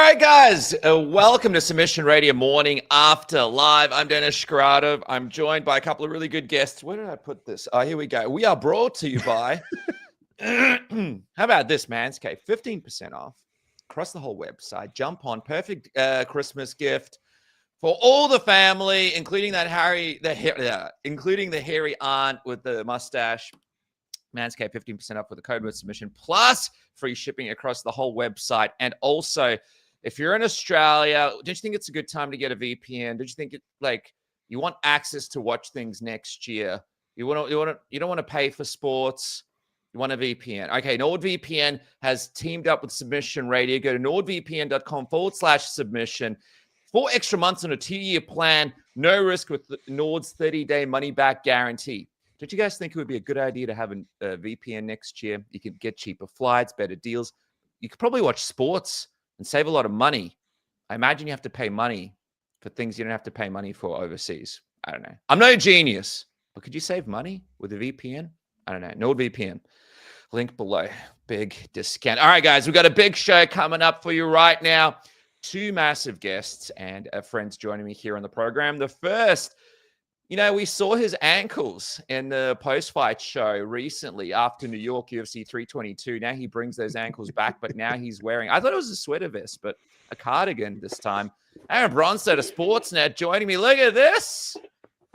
right, guys. Welcome to Submission Radio Morning After Live. I'm Dennis Shkaradov. I'm joined by a couple of really good guests. Where did I put this? Oh, here we go. We are brought to you by... How about this, Manscaped? 15% off across the whole website. Jump on. Perfect Christmas gift for all the family, including that including the hairy aunt with the mustache. Manscaped, 15% off with the code word submission, plus free shipping across the whole website. And also, if you're in Australia, don't you think it's a good time to get a VPN? Don't you think you want access to watch things next year? You don't want to pay for sports. You want a VPN. Okay, NordVPN has teamed up with Submission Radio. Go to nordvpn.com/submission. 4 extra months on a 2-year plan. No risk with Nord's 30-day money-back guarantee. Don't you guys think it would be a good idea to have a VPN next year? You could get cheaper flights, better deals. You could probably watch sports and save a lot of money. I imagine you have to pay money for things you don't have to pay money for overseas. I don't know. I'm no genius, but could you save money with a VPN? I don't know. NordVPN. Link below. Big discount. All right, guys, we've got a big show coming up for you right now. 2 massive guests and friends joining me here on the program. The first... we saw his ankles in the post-fight show recently after New York UFC 322. Now he brings those ankles back, but now he's wearing, I thought it was a sweater vest, but a cardigan this time. Aaron Bronstead of Sportsnet joining me. Look at this.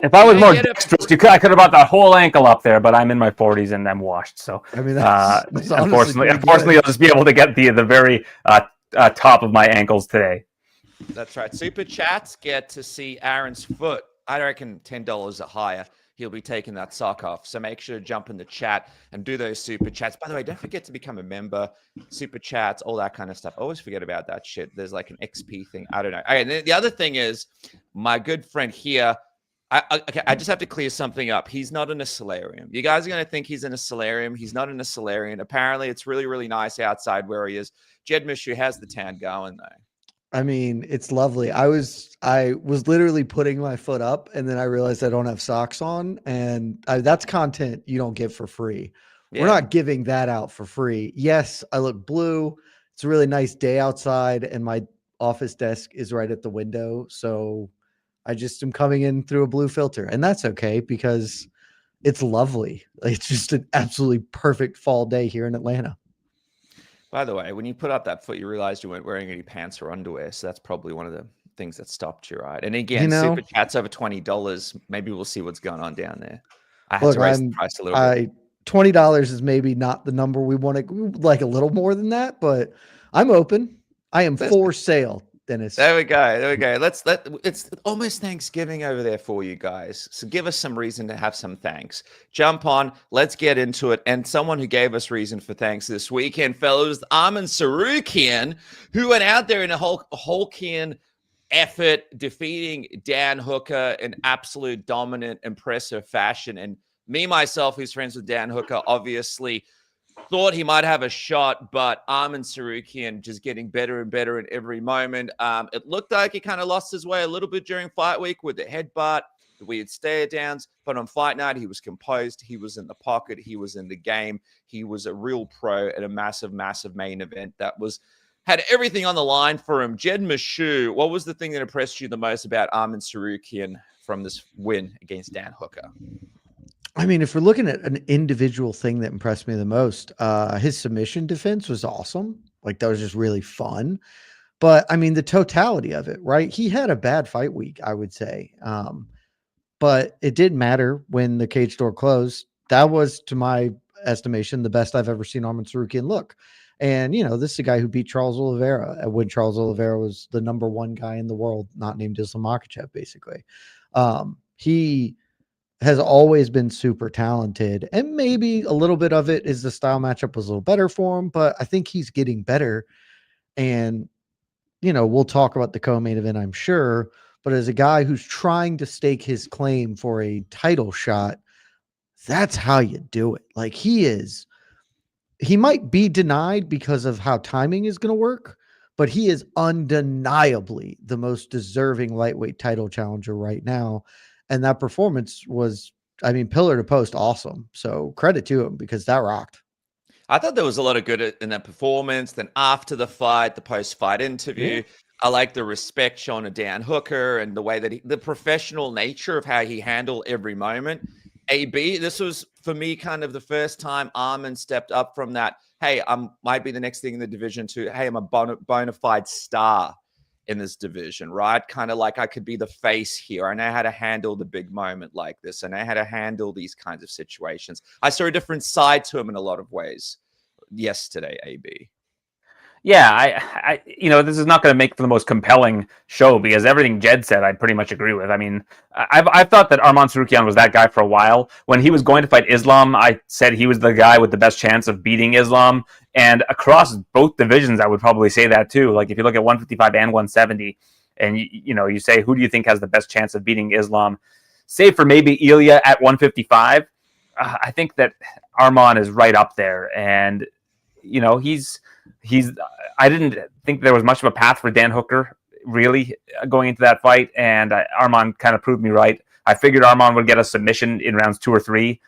If I was more dexterous, I could have brought the whole ankle up there, but I'm in my 40s and I'm washed. So, I mean, that's unfortunately, I'll just be able to get the very top of my ankles today. That's right. Super Chats get to see Aaron's foot. I reckon $10 or higher, he'll be taking that sock off. So make sure to jump in the chat and do those super chats. By the way, don't forget to become a member, super chats, all that kind of stuff. I always forget about that shit. There's like an XP thing. I don't know. Okay, the other thing is my good friend here. I just have to clear something up. He's not in a solarium. You guys are going to think he's in a solarium. He's not in a solarium. Apparently, it's really, really nice outside where he is. Jed Mishu has the tan going, though. I mean, it's lovely. I was literally putting my foot up, and then I realized I don't have socks on, and that's content you don't get for free. Yeah. We're not giving that out for free. Yes, I look blue. It's a really nice day outside, and my office desk is right at the window, so I just am coming in through a blue filter, and that's okay because it's lovely. It's just an absolutely perfect fall day here in Atlanta. By the way, when you put up that foot, you realized you weren't wearing any pants or underwear. So that's probably one of the things that stopped you, right? And again, super chats over $20. Maybe we'll see what's going on down there. I had to raise the price a little bit. $20 is maybe not the number we want to, like a little more than that, but I'm open. I am for sale, Dennis. There we go. It's almost Thanksgiving over there for you guys. So give us some reason to have some thanks. Jump on. Let's get into it. And someone who gave us reason for thanks this weekend, fellas, Arman Tsarukyan, who went out there in a Hulkian effort, defeating Dan Hooker in absolute dominant, impressive fashion. And me, myself, who's friends with Dan Hooker, obviously thought he might have a shot, but Arman Tsarukyan just getting better and better in every moment. It looked like he kind of lost his way a little bit during fight week with the headbutt, the weird stare downs, but on fight night, he was composed. He was in the pocket. He was in the game. He was a real pro at a massive, massive main event that had everything on the line for him. Jed Mishu, what was the thing that impressed you the most about Arman Tsarukyan from this win against Dan Hooker? I mean, if we're looking at an individual thing that impressed me the most, his submission defense was awesome. Like, that was just really fun. But I mean, the totality of it, right? He had a bad fight week, I would say. But it didn't matter when the cage door closed. That was, to my estimation, the best I've ever seen Arman Tsarukyan look. And, this is a guy who beat Charles Oliveira when Charles Oliveira was the #1 guy in the world, not named Islam Makhachev, basically. He has always been super talented, and maybe a little bit of it is the style matchup was a little better for him, but I think he's getting better. And, we'll talk about the co-main event, I'm sure, but as a guy who's trying to stake his claim for a title shot, that's how you do it. Like, he might be denied because of how timing is going to work, but he is undeniably the most deserving lightweight title challenger right now. And that performance was, pillar to post awesome. So credit to him because that rocked. I thought there was a lot of good in that performance. Then after the fight, the post-fight interview, Yeah. I like the respect shown to Dan Hooker and the way that the professional nature of how he handled every moment. AB, this was for me kind of the first time Arman stepped up from that. Hey, might be the next thing in the division to, hey, I'm a bona fide star in this division, right? Kind of like I could be the face here. I know how to handle the big moment like this. I know how to handle these kinds of situations. I saw a different side to him in a lot of ways yesterday, AB. Yeah, this is not going to make for the most compelling show because everything Jed said, I pretty much agree with. I mean, I've thought that Arman Tsarukyan was that guy for a while. When he was going to fight Islam, I said he was the guy with the best chance of beating Islam. And across both divisions, I would probably say that too. Like if you look at 155 and 170, and you say, who do you think has the best chance of beating Islam? Save for maybe Ilia at 155. I think that Arman is right up there. And, I didn't think there was much of a path for Dan Hooker really going into that fight, and Arman kind of proved me right. I figured Arman would get a submission in rounds 2 or 3.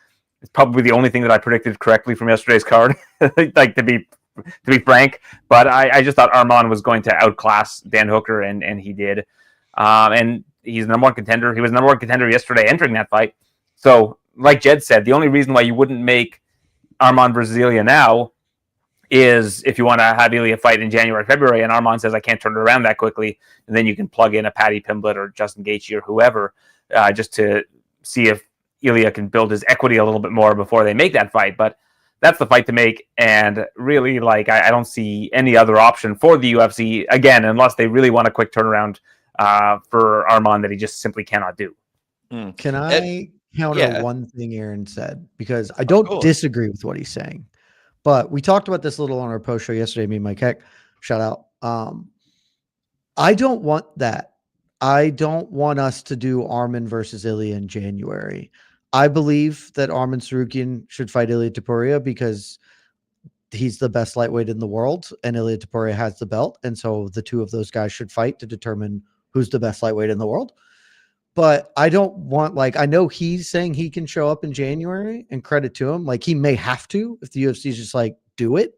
It's probably the only thing that I predicted correctly from yesterday's card, like to be frank. But I just thought Arman was going to outclass Dan Hooker, and he did. And he's the number one contender. He was the number one contender yesterday entering that fight. So, like Jed said, the only reason why you wouldn't make Arman versus Ilia now is if you want to have Ilia fight in January, February, and Arman says, I can't turn it around that quickly, and then you can plug in a Paddy Pimblett or Justin Gaethje or whoever just to see if Ilia can build his equity a little bit more before they make that fight. But that's the fight to make, and really, I don't see any other option for the UFC, again, unless they really want a quick turnaround for Arman that he just simply cannot do. Can I counter one thing Aaron said? Because I don't disagree with what he's saying. But we talked about this a little on our post show yesterday, me and Mike Heck, shout out. I don't want that. I don't want us to do Arman versus Ilia in January. I believe that Arman Tsarukyan should fight Ilia Topuria because he's the best lightweight in the world and Ilia Topuria has the belt. And so the two of those guys should fight to determine who's the best lightweight in the world. But I don't want, I know he's saying he can show up in January, and credit to him. He may have to if the UFC is just do it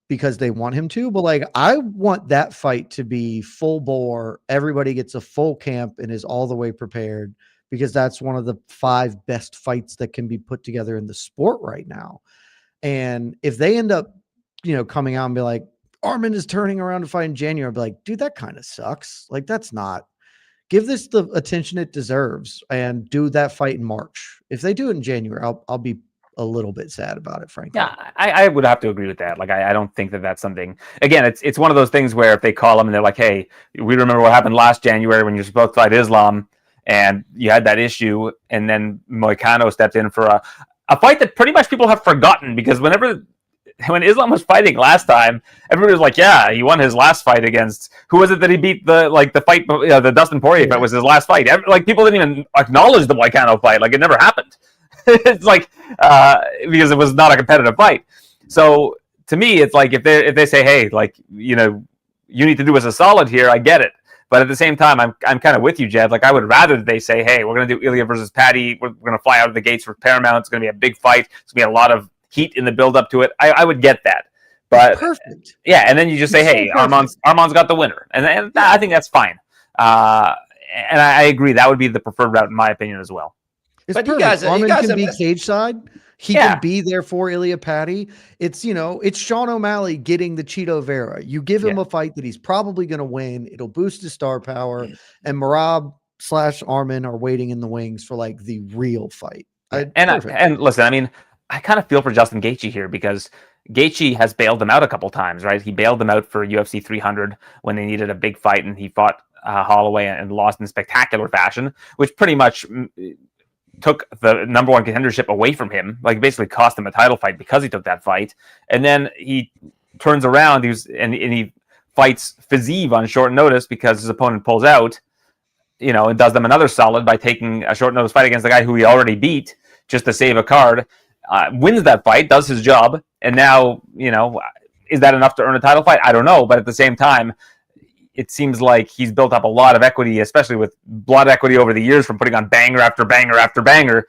because they want him to. But I want that fight to be full bore. Everybody gets a full camp and is all the way prepared because that's one of the 5 best fights that can be put together in the sport right now. And if they end up, coming out and be like, Arman is turning around to fight in January, I'd be like, dude, that kind of sucks. That's not. Give this the attention it deserves and do that fight in March. If they do it in January, I'll be a little bit sad about it, frankly. Yeah, I would have to agree with that. I don't think that that's something. Again, it's one of those things where if they call them and they're like, "Hey, we remember what happened last January when you're supposed to fight Islam, and you had that issue," and then Moicano stepped in for a fight that pretty much people have forgotten because when Islam was fighting last time, everybody was like, "Yeah, he won his last fight against who was it that he beat the fight? The Dustin Poirier fight was his last fight. People didn't even acknowledge the Moicano fight, it never happened. It's because it was not a competitive fight. So to me, it's if they say, "Hey, you need to do us a solid here," I get it. But at the same time, I'm kind of with you, Jed. I would rather they say, "Hey, we're going to do Ilia versus Paddy. We're going to fly out of the gates for Paramount. It's going to be a big fight. It's going to be a lot of heat in the build up to it." I would get that, but perfect. Yeah, and then you just say, "Hey, Arman's got the winner," and I think that's fine. And I agree that would be the preferred route in my opinion as well. But Arman can be cage side. He can be there for Ilia Paddy. It's Sean O'Malley getting the Cheeto Vera. You give him a fight that he's probably going to win. It'll boost his star power. And Marab / Arman are waiting in the wings for the real fight. And listen, I kind of feel for Justin Gaethje here because Gaethje has bailed them out a couple times, right? He bailed them out for UFC 300 when they needed a big fight, and he fought Holloway and lost in spectacular fashion, which pretty much took the number one contendership away from him, basically cost him a title fight because he took that fight. And then he turns around, he fights Fiziev on short notice because his opponent pulls out, and does them another solid by taking a short notice fight against the guy who he already beat just to save a card. Wins that fight, does his job, and now, is that enough to earn a title fight? I don't know, but at the same time, it seems like he's built up a lot of equity, especially with blood equity over the years from putting on banger after banger after banger.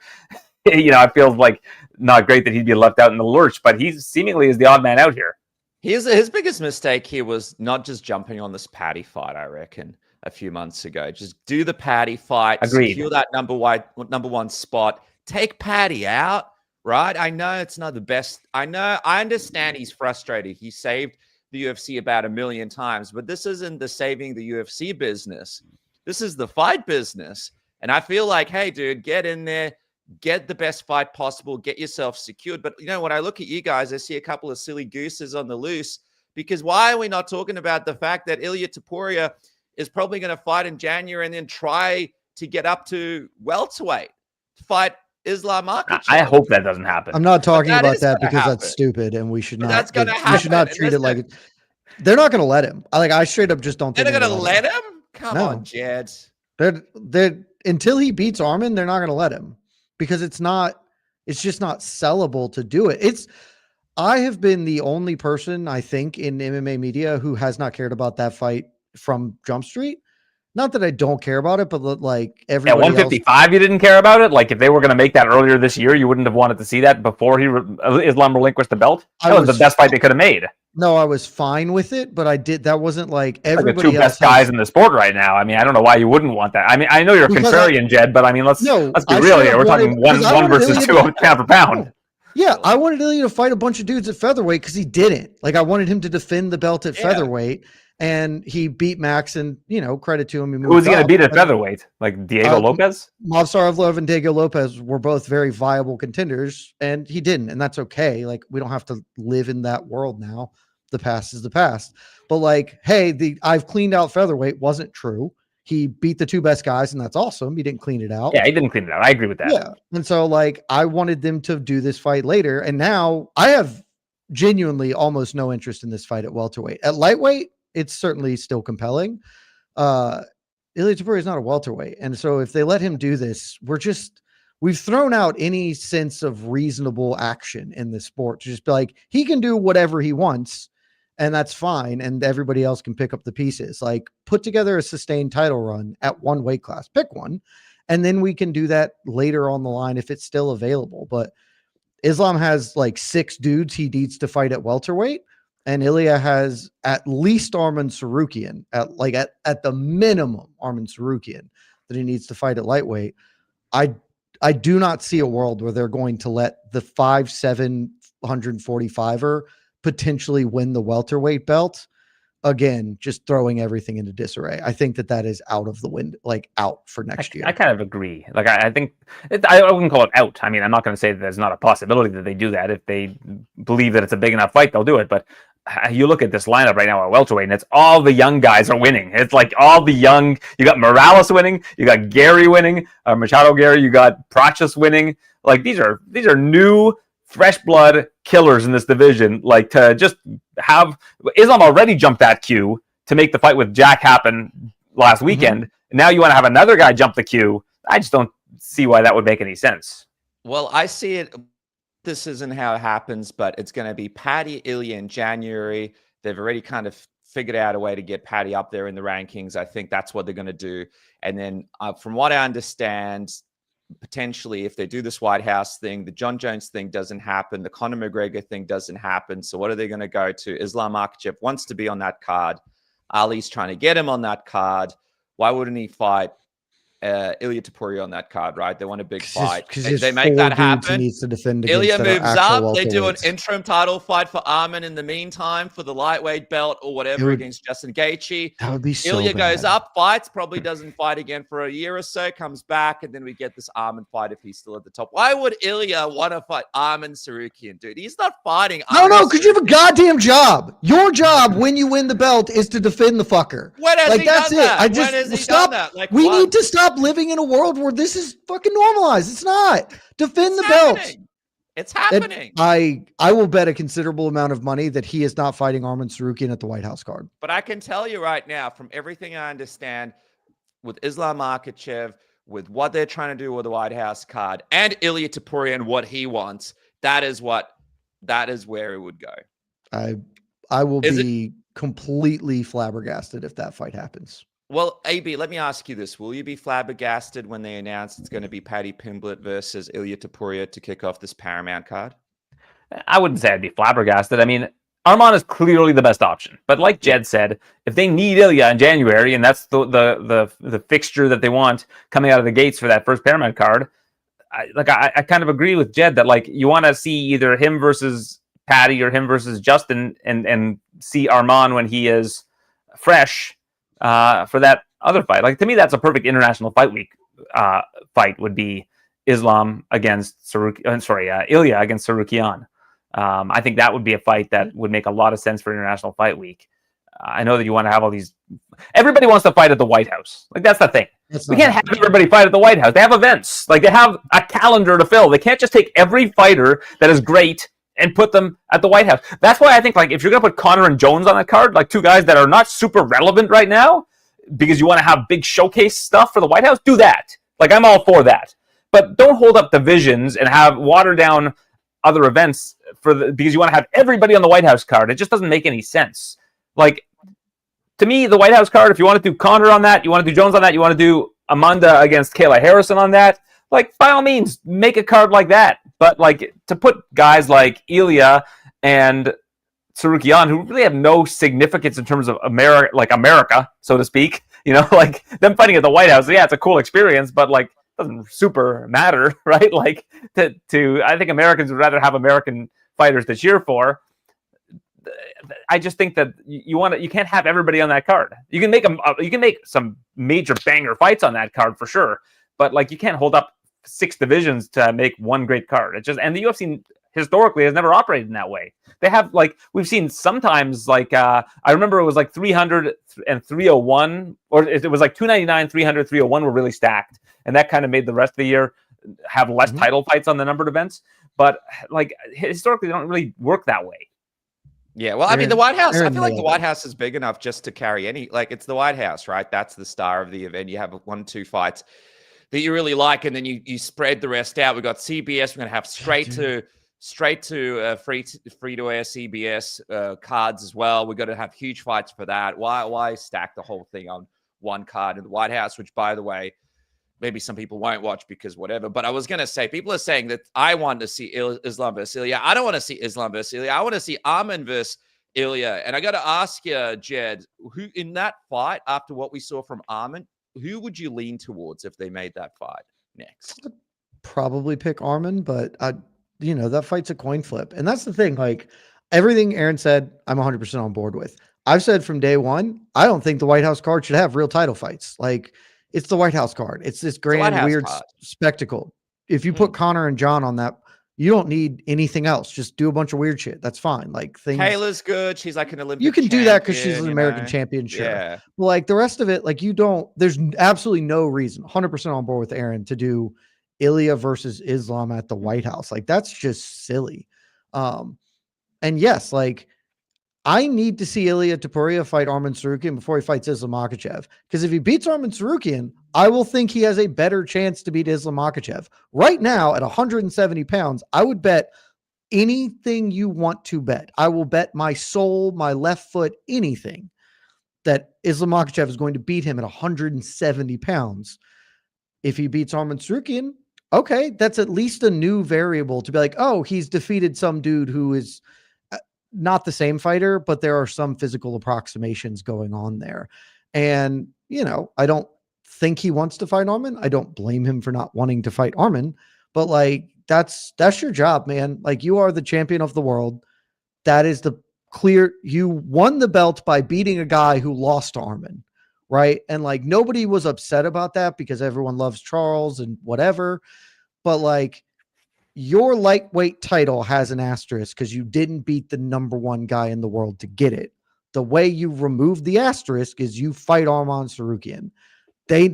I feel like not great that he'd be left out in the lurch, but he seemingly is the odd man out here. His biggest mistake here was not just jumping on this Paddy fight, I reckon, a few months ago. Just do the Paddy fight, Agreed. secure that number one spot, take Paddy out, right? I know it's not the best. I understand he's frustrated. He saved the UFC about 1 million times, but this isn't the saving the UFC business. This is the fight business. And I feel like, hey, dude, get in there, get the best fight possible, get yourself secured. But, when I look at you guys, I see a couple of silly gooses on the loose, because why are we not talking about the fact that Ilia Topuria is probably going to fight in January and then try to get up to welterweight, fight Islam Makhachev? I hope that doesn't happen. I'm not talking about that because happen. that's stupid, and we should not. That's going to happen. We should not treat it like it. They're not going to let him. I straight up just don't think they're going to let him. Come on, Jed. They're until he beats Arman, they're not going to let him, because it's just not sellable to do it. I have been the only person, I think, in MMA media who has not cared about that fight from Jump Street. Not that I don't care about it, but like everybody at 155, you didn't care about it. Like if they were going to make that earlier this year, you wouldn't have wanted to see that before Islam relinquished the belt. That was the best fight they could have made. No, I was fine with it, but that wasn't like everybody. Like the two best guys in the sport right now. I mean, I don't know why you wouldn't want that. I mean, I know you're contrarian, Jed, but I mean, let's be real here. We're talking one versus two pound for pound. Yeah, I wanted Ilia to fight a bunch of dudes at featherweight because he didn't. Like, I wanted him to defend the belt at featherweight, and he beat Max, and credit to him. Who was he going to beat at featherweight? Like Diego Lopez? Movsarov and Diego Lopez were both very viable contenders, and he didn't, and that's okay. Like, we don't have to live in that world now. The past is the past. But like, hey, I've cleaned out featherweight wasn't true. He beat the two best guys, and that's awesome. He didn't clean it out. Yeah, he didn't clean it out. I agree with that. Yeah. And so, like, I wanted them to do this fight later, and now I have genuinely almost no interest in this fight at welterweight. At lightweight, it's certainly still compelling. Ilia Topuria is not a welterweight, and so if they let him do this, we've thrown out any sense of reasonable action in this sport to just be like, he can do whatever he wants, and that's fine, and everybody else can pick up the pieces. Like, put together a sustained title run at one weight class, pick one, and then we can do that later on the line if it's still available. But Islam has like 6 dudes he needs to fight at welterweight, and Ilia has at least Arman Tsarukyan, at the minimum Arman Tsarukyan that he needs to fight at lightweight. I do not see a world where they're going to let the 5'7", 145er potentially win the welterweight belt. Again, just throwing everything into disarray. I think that is out of the wind, like out for next year. I kind of agree. Like, I think I wouldn't call it out. I mean, I'm not going to say that there's not a possibility that they do that. If they believe that it's a big enough fight, they'll do it. But you look at this lineup right now at welterweight, and it's all the young guys are winning. It's like all the young. You got Morales winning. You got Garry winning. Machado Garry. You got Prachas winning. Like these are new, fresh blood killers in this division. Like, to just have Islam already jumped that queue to make the fight with Jack happen last weekend. Mm-hmm. Now you want to have another guy jump the queue. I just don't see why that would make any sense. Well, I see it. This isn't how it happens, but it's going to be Paddy, Ilia in January. They've already kind of figured out a way to get Paddy up there in the rankings. I think that's what they're going to do. And then from what I understand, potentially if they do this White House thing, the John Jones thing doesn't happen, the Conor McGregor thing doesn't happen. So what are they going to go to? Islam Makhachev wants to be on that card. Ali's trying to get him on that card. Why wouldn't he fight Ilia Topuria on that card, right? They want a big fight. They make that happen. Needs to defend Ilia moves up. They do an interim title fight for Arman in the meantime for the lightweight belt or whatever against Justin Gaethje. That would be so Ilia bad. goes up, fights, probably doesn't fight again for a year or so, comes back, and then we get this Arman fight if he's still at the top. Why would Ilia want to fight Arman Tsarukyan, dude? He's not fighting. No, because you have a goddamn job. Your job when you win the belt is to defend the fucker. When has he that's done it. that? I just when has he stop. done that? Like, we what? need to stop living in a world where this is fucking normalized. It's not. Defend the belt. It's happening. I will bet a considerable amount of money that he is not fighting Arman Tsarukyan at the White House card. But I can tell you right now, from everything I understand, with Islam Makhachev, with what they're trying to do with the White House card, and Ilia Topuria and what he wants, that is where it would go. I will be completely flabbergasted if that fight happens. Well, AB, let me ask you this. Will you be flabbergasted when they announce it's going to be Paddy Pimblett versus Ilia Topuria to kick off this Paramount card? I wouldn't say I'd be flabbergasted. I mean, Arman is clearly the best option. But like Jed said, if they need Ilia in January, and that's the fixture that they want coming out of the gates for that first Paramount card, I kind of agree with Jed that like you want to see either him versus Paddy or him versus Justin and see Arman when he is fresh for that other fight. Like to me, that's a perfect international fight week fight would be Islam against Ilia against Sarukian. I think that would be a fight that would make a lot of sense for International Fight Week. I know that you want to have all these. Everybody wants to fight at the White House. Like that's the thing. We can't have everybody fight at the White House. They have events. Like they have a calendar to fill. They can't just take every fighter that is great and put them at the White House. That's why I think like if you're gonna put Conor and Jones on that card, like two guys that are not super relevant right now, because you want to have big showcase stuff for the White House, do that. Like I'm all for that. But don't hold up divisions and have water down other events because you want to have everybody on the White House card. It just doesn't make any sense. Like to me, the White House card, if you want to do Conor on that, you want to do Jones on that, you want to do Amanda against Kayla Harrison on that, like by all means, make a card like that. But like to put guys like Ilia and Sarukian, who really have no significance in terms of America, so to speak, like them fighting at the White House, yeah, it's a cool experience, but like doesn't super matter, right? Like I think Americans would rather have American fighters to cheer for. I just think that you can't have everybody on that card. You can make some major banger fights on that card for sure, but like you can't hold up 6 divisions to make one great card. And the UFC historically has never operated in that way. They have we've seen sometimes I remember it was like 300 and 301, or it was like 299, 300, 301 were really stacked. And that kind of made the rest of the year have less title fights on the numbered events. But like historically, they don't really work that way. Yeah, well, I mean, the White House, I feel like the White House is big enough just to carry it's the White House, right? That's the star of the event. You have 1-2 fights that you really like, and then you spread the rest out. We've got CBS. We're going to have straight to free to air CBS cards as well. We're going to have huge fights for that. Why stack the whole thing on one card in the White House, which, by the way, maybe some people won't watch because whatever. But I was going to say, people are saying that I want to see Islam versus Ilia. I don't want to see Islam versus Ilia. I want to see Arman versus Ilia. And I got to ask you, Jed, who in that fight, after what we saw from Arman, who would you lean towards if they made that fight next? I'd probably pick Arman, but that fight's a coin flip. And that's the thing. Like everything Aaron said, I'm 100% on board with. I've said from day one, I don't think the White House card should have real title fights. Like, it's the White House card. It's this grand, weird spectacle. If you put Conor and John on that, you don't need anything else. Just do a bunch of weird shit. That's fine. Like things. Kayla's good. She's like an Olympic. You can do that because she's an American champion. Sure. Yeah. Well, like the rest of it, like you don't. There's absolutely no reason. 100% on board with Aaron to do Ilia versus Islam at the White House. Like that's just silly. And yes, like. I need to see Ilia Topuria fight Arman Sarukian before he fights Islam Makhachev. Because if he beats Arman Sarukian, I will think he has a better chance to beat Islam Makhachev. Right now, at 170 pounds, I would bet anything you want to bet. I will bet my soul, my left foot, anything that Islam Makhachev is going to beat him at 170 pounds. If he beats Arman Sarukian, okay, that's at least a new variable to be like, oh, he's defeated some dude who is not the same fighter, but there are some physical approximations going on there. And, I don't think he wants to fight Arman. I don't blame him for not wanting to fight Arman, but like, that's your job, man. Like you are the champion of the world. That is you won the belt by beating a guy who lost to Arman. Right. And like, nobody was upset about that because everyone loves Charles and whatever, but like, your lightweight title has an asterisk because you didn't beat the number 1 guy in the world to get it. The way you remove the asterisk is you fight Arman Sarukian.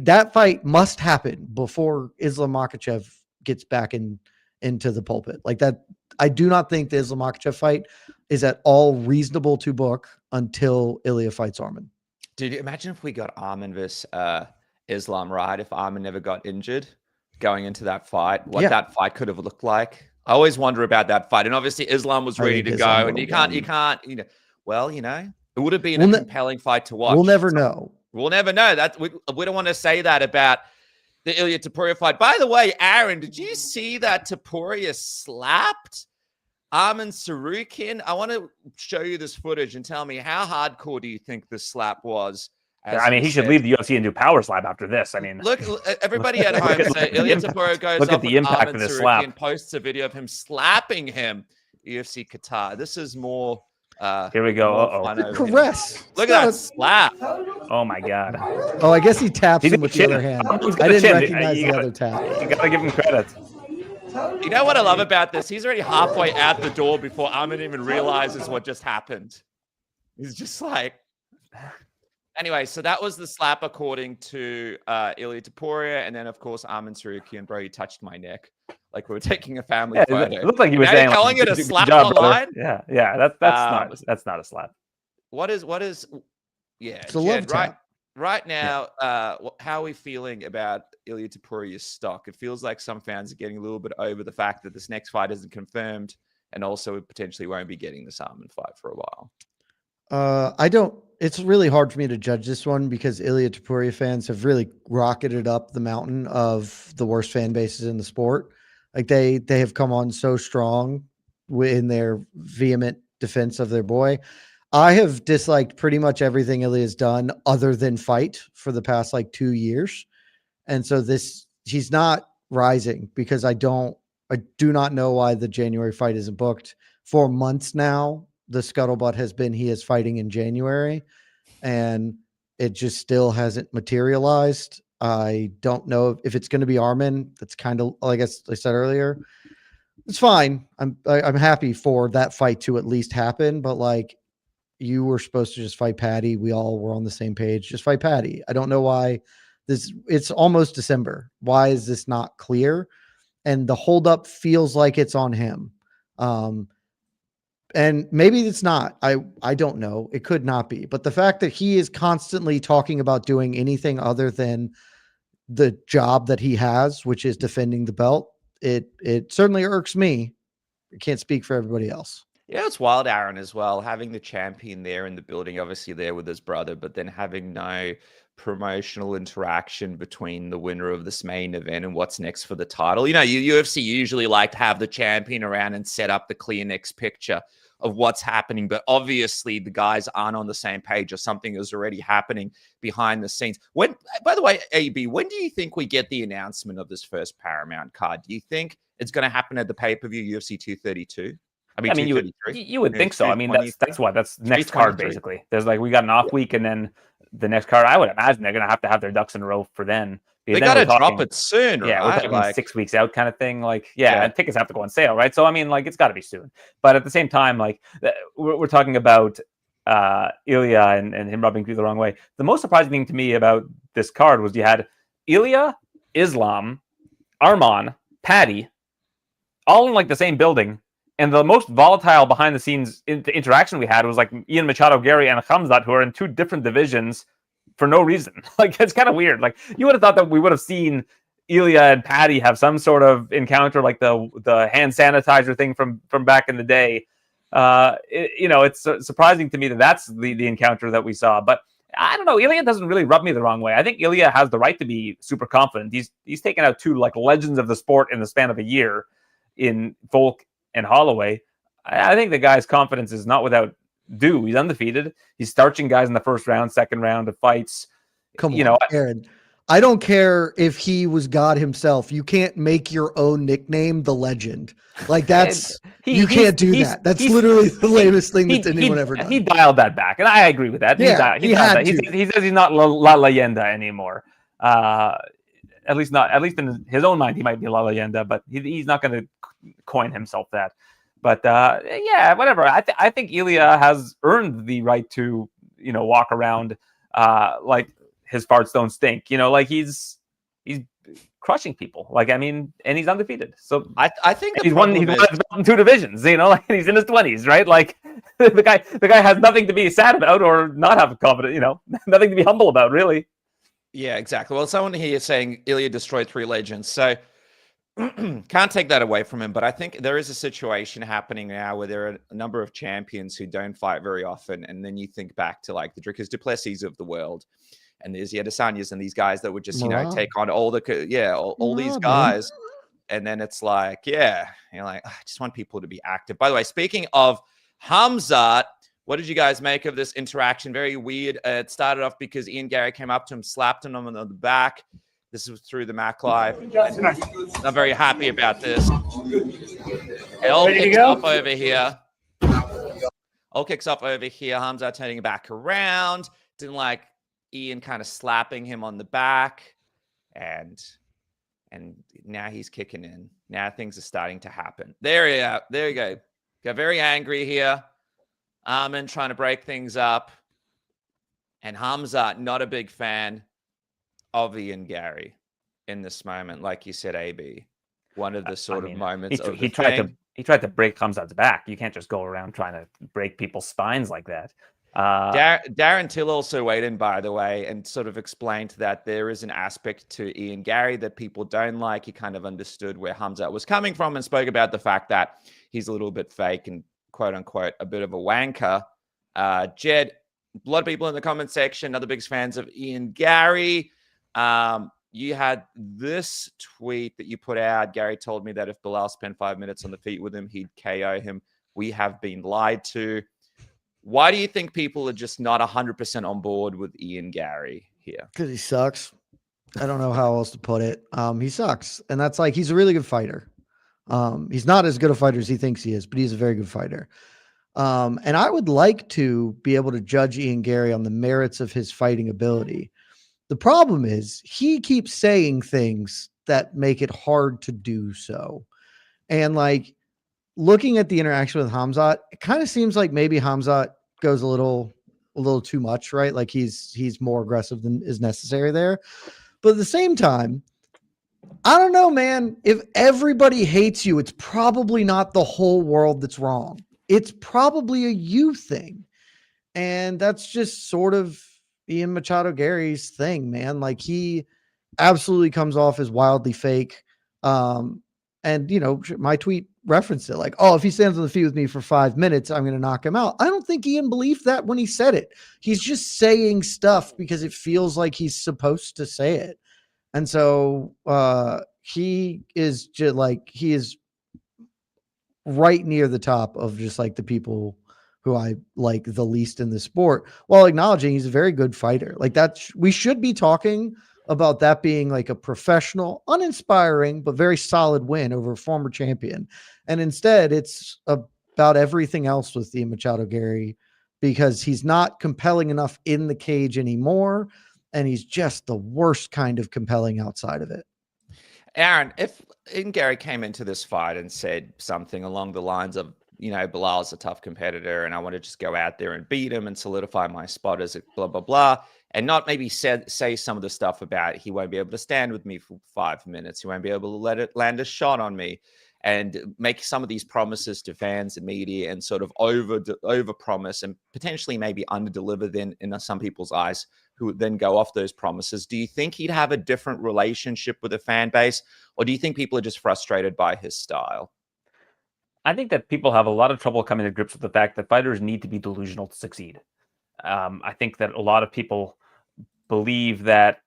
That fight must happen before Islam Makhachev gets back into the pulpit. Like that, I do not think the Islam Makhachev fight is at all reasonable to book until Ilia fights Arman. Dude, imagine if we got Arman versus Islam, right? If Arman never got injured going into that fight, what that fight could have looked like. I always wonder about that fight. And obviously Islam was ready to go, and you can't, it would have been a compelling fight to watch. We'll never know. We'll never know. That we don't want to say that about the Ilia Topuria fight. By the way, Aaron, did you see that Topuria slapped Arman Sarukian? I want to show you this footage and tell me how hardcore do you think this slap was? I mean, he should leave the UFC and do power slap after this. I mean, look, everybody at home say Ilia Topuria goes look up at the impact Arman of this Sarukian slap. and posts a video of him slapping him. UFC Qatar. This is more. Here we go. Caress. Look at that slap. Oh my god. Oh, I guess he taps him with the other hand. I didn't recognize the other tap. You gotta give him credit. You know what I love about this? He's already halfway out the door before Arman even realizes what just happened. He's just like. Anyway, so that was the slap according to Ilia Topuria, and then of course Arman Sarukian, bro, you touched my neck like we were taking a family photo. It looked like he was saying, calling it a slap online. Yeah, that's not a slap. What is? Yeah, it's a love tap. Right now, how are we feeling about Ilia Topuria's stock? It feels like some fans are getting a little bit over the fact that this next fight isn't confirmed, and also we potentially won't be getting this Arman fight for a while. It's really hard for me to judge this one because Ilia Topuria fans have really rocketed up the mountain of the worst fan bases in the sport. Like they have come on so strong in their vehement defense of their boy. I have disliked pretty much everything Ilia's done other than fight for the past like 2 years. And so he's not rising because I do not know why the January fight isn't booked. For months now, the scuttlebutt has been he is fighting in January, and it just still hasn't materialized. I don't know if it's going to be Arman. That's kind of, I guess I said earlier, it's fine. I'm happy for that fight to at least happen, but like you were supposed to just fight Patty. We all were on the same page. Just fight Patty. I don't know why it's almost December. Why is this not clear? And the holdup feels like it's on him. And maybe it's not. I don't know. It could not be. But the fact that he is constantly talking about doing anything other than the job that he has, which is defending the belt, it certainly irks me. I can't speak for everybody else. Yeah, it's wild, Aaron, as well. Having the champion there in the building, obviously there with his brother, but then having no promotional interaction between the winner of this main event and what's next for the title. You know, UFC usually like to have the champion around and set up the clear next picture of what's happening, but obviously the guys aren't on the same page, or something is already happening behind the scenes. When, by the way, AB, when do you think we get the announcement of this first Paramount card? Do you think it's going to happen at the pay-per-view UFC 232? I mean you would think so. I mean, that's next card basically. There's like, we got an off week, and then the next card, I would imagine they're going to have their ducks in a row for then. They got to drop it soon, right? Yeah, we're talking like 6 weeks out kind of thing. Like, and tickets have to go on sale, right? So, I mean, like, it's got to be soon. But at the same time, like, we're talking about Ilia and him rubbing people the wrong way. The most surprising thing to me about this card was you had Ilia, Islam, Arman, Patty, all in like the same building. And the most volatile behind the scenes interaction we had was like Ian Machado, Garry, and Khamzat, who are in two different divisions for no reason. Like, it's kind of weird. Like, you would have thought that we would have seen Ilia and Patty have some sort of encounter, like the hand sanitizer thing from back in the day. It's surprising to me that that's the encounter that we saw. But I don't know. Ilia doesn't really rub me the wrong way. I think Ilia has the right to be super confident. He's taken out two like legends of the sport in the span of a year in Volk and Holloway. I think the guy's confidence is not without due. He's undefeated. He's starching guys in the first round, second round of fights. Come on, Aaron. I don't care if he was God himself. You can't make your own nickname the legend. Like, that's you can't do that. That's literally the lamest thing that anyone ever done. He dialed that back, and I agree with that. Yeah, he says he's not La Leyenda anymore. At least in his own mind, he might be La Leyenda, but he's not going to coin himself that. But whatever. I think Ilia has earned the right to walk around like his farts don't stink. Like he's crushing people. Like, I mean, and he's undefeated. So I think he's won in two divisions. Like, he's in his 20s, right? Like the guy has nothing to be sad about or not have confidence. Nothing to be humble about, really. Yeah, exactly. Well, someone here is saying Ilia destroyed 3 legends. So can't take that away from him. But I think there is a situation happening now where there are a number of champions who don't fight very often. And then you think back to like the Dricus du Plessis of the world and there's Adesanyas and these guys that would just, Morale. take on all all these Morale, man. guys. And then it's like, I just want people to be active. By the way, speaking of Hamzat, what did you guys make of this interaction? Very weird. It started off because Ian Garry came up to him, slapped him on the back. This was through the Mac Live. Not very happy about this. It all kicks off over here. Hamzat turning back around. Didn't like Ian kind of slapping him on the back. And now he's kicking in. Now things are starting to happen. There you go. Got very angry here. Arman trying to break things up. And Hamzat, not a big fan of Ian Garry in this moment. Like you said, AB. One of the sort of moments he tried to break Hamzat's back. You can't just go around trying to break people's spines like that. Darren Till also weighed in, by the way, and sort of explained that there is an aspect to Ian Garry that people don't like. He kind of understood where Hamzat was coming from and spoke about the fact that he's a little bit fake and quote unquote a bit of a wanker. Jed, a lot of people in the comment section, other biggest fans of Ian Garry. You had this tweet that you put out. Garry told me that if Bilal spent 5 minutes on the feet with him, he'd KO him. We have been lied to. Why do you think people are just not 100% on board with Ian Garry here? Because he sucks. I don't know how else to put it. He sucks. And that's like, he's a really good fighter. He's not as good a fighter as he thinks he is, but he's a very good fighter. And I would like to be able to judge Ian Garry on the merits of his fighting ability. The problem is he keeps saying things that make it hard to do so. And like, looking at the interaction with Hamzat, it kind of seems like maybe Hamzat goes a little too much, right? Like he's more aggressive than is necessary there. But at the same time, I don't know, man. If everybody hates you, it's probably not the whole world that's wrong. It's probably a you thing. And that's just sort of Ian Machado Garry's thing, man. Like he absolutely comes off as wildly fake. And, you know, my tweet referenced it like, oh, if he stands on the feet with me for 5 minutes, I'm going to knock him out. I don't think Ian believed that when he said it. He's just saying stuff because it feels like he's supposed to say it. And so he is just like, he is right near the top of just like the people who I like the least in the sport, while acknowledging he's a very good fighter. Like we should be talking about that being like a professional, uninspiring, but very solid win over a former champion. And instead it's about everything else with Ian Machado Garry, because he's not compelling enough in the cage anymore. And he's just the worst kind of compelling outside of it. Aaron, if Ian Garry came into this fight and said something along the lines of, you know, Bilal's a tough competitor and I want to just go out there and beat him and solidify my spot as a blah, blah, blah, and not maybe say some of the stuff about he won't be able to stand with me for 5 minutes, he won't be able to let it land a shot on me, and make some of these promises to fans and media and sort of over promise and potentially maybe under deliver then in some people's eyes, who would then go off those promises. Do you think he'd have a different relationship with the fan base, or do you think people are just frustrated by his style? I think that people have a lot of trouble coming to grips with the fact that fighters need to be delusional to succeed. I think that a lot of people believe that,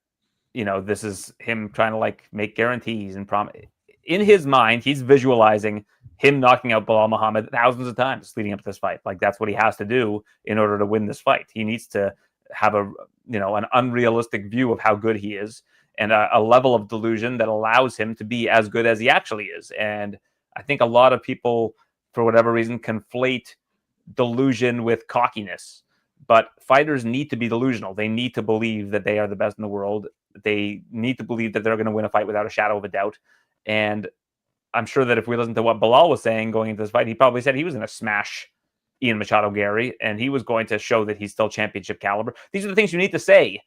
you know, this is him trying to like make guarantees and promise. In his mind, he's visualizing him knocking out Bilal Muhammad thousands of times leading up to this fight. Like that's what he has to do in order to win this fight. He needs to have an unrealistic view of how good he is and a level of delusion that allows him to be as good as he actually is. And I think a lot of people, for whatever reason, conflate delusion with cockiness. But fighters need to be delusional. They need to believe that they are the best in the world. They need to believe that they're going to win a fight without a shadow of a doubt. And I'm sure that if we listen to what Bilal was saying going into this fight, he probably said he was going to smash Ian Machado Garry, and he was going to show that he's still championship caliber. These are the things you need to say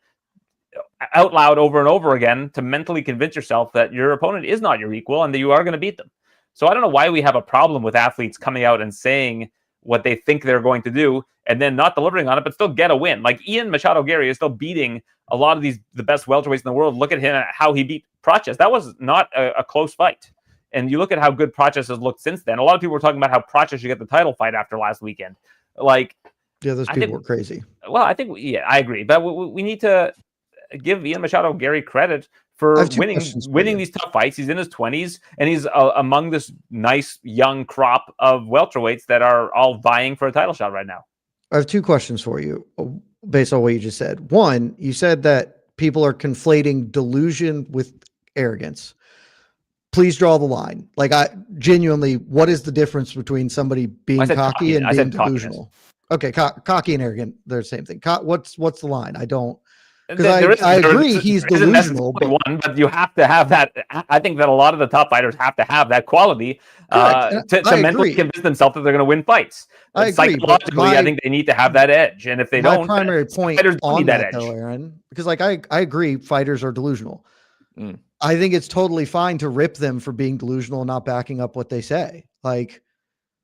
out loud over and over again to mentally convince yourself that your opponent is not your equal and that you are going to beat them. So I don't know why we have a problem with athletes coming out and saying what they think they're going to do and then not delivering on it, but still get a win. Like Ian Machado Garry is still beating a lot of the best welterweights in the world. Look at him, how he beat Proches. That was not a close fight. And you look at how good Proches has looked since then. A lot of people were talking about how Proches should get the title fight after last weekend. Like, yeah, those people were crazy. Well, I think, I agree. But we need to, give Ian Machado Garry credit I for have two winning questions for you. these tough fights. He's in his 20s, and he's among this nice young crop of welterweights that are all vying for a title shot right now. I have two questions for you based on what you just said. One, you said that people are conflating delusion with arrogance. Please draw the line. Like, I genuinely, what is the difference between somebody being cocky and being delusional? Okay, cocky and arrogant, they're the same thing. What's the line? I don't, because I agree he's delusional, but you have to have that. I think that a lot of the top fighters have to have that quality to mentally convince themselves that they're going to win fights. I agree. Psychologically, I think they need to have that edge, and if they don't, my primary point on that, though, Aaron, because like I agree, fighters are delusional. I think it's totally fine to rip them for being delusional and not backing up what they say. Like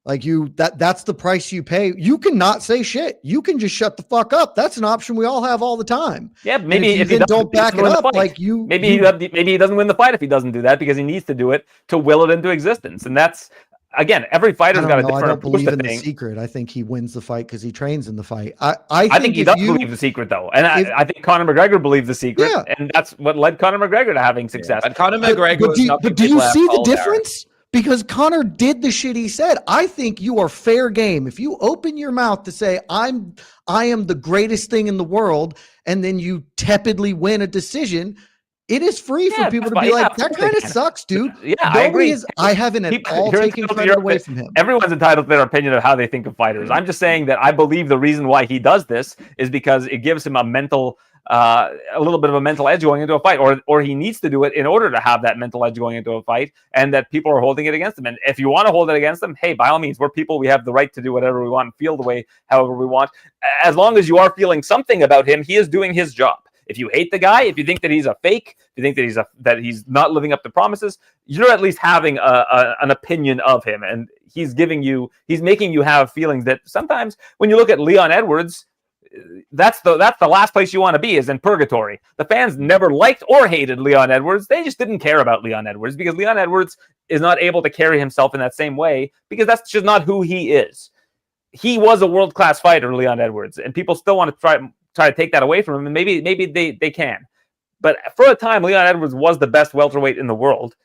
that's the price you pay. You cannot say shit. You can just shut the fuck up. That's an option we all have all the time. Yeah, maybe if you don't back it up, like maybe he doesn't win the fight if he doesn't do that, because he needs to do it to will it into existence. And that's, again, every fighter's got a different approach to things. I don't believe in the secret. I think he wins the fight because he trains in the fight. I think he does believe the secret, though. And I think Conor McGregor believed the secret. Yeah. And that's what led Conor McGregor to having success. Yeah. And Conor McGregor but do you see the difference? Because Conor did the shit he said. I think you are fair game. If you open your mouth to say, I am the greatest thing in the world, and then you tepidly win a decision, it is free for people to be like, that kind of sucks, dude. Yeah, I agree. I haven't at all taken credit away from him. Everyone's entitled to their opinion of how they think of fighters. I'm just saying that I believe the reason why he does this is because it gives him a little bit of a mental edge going into a fight, or he needs to do it in order to have that mental edge going into a fight, and that people are holding it against him. And if you want to hold it against him, hey, by all means, we're people. We have the right to do whatever we want and feel the way however we want. As long as you are feeling something about him, he is doing his job. If you hate the guy, if you think that he's a fake, if you think that he's not living up to promises, you're at least having an opinion of him, and he's making you have feelings that sometimes when you look at Leon Edwards, that's the last place you want to be, is in purgatory. The fans never liked or hated Leon Edwards. They just didn't care about Leon Edwards because Leon Edwards is not able to carry himself in that same way, because that's just not who he is. He was a world-class fighter, Leon Edwards, and people still want to try to take that away from him, and maybe they can. But for a time, Leon Edwards was the best welterweight in the world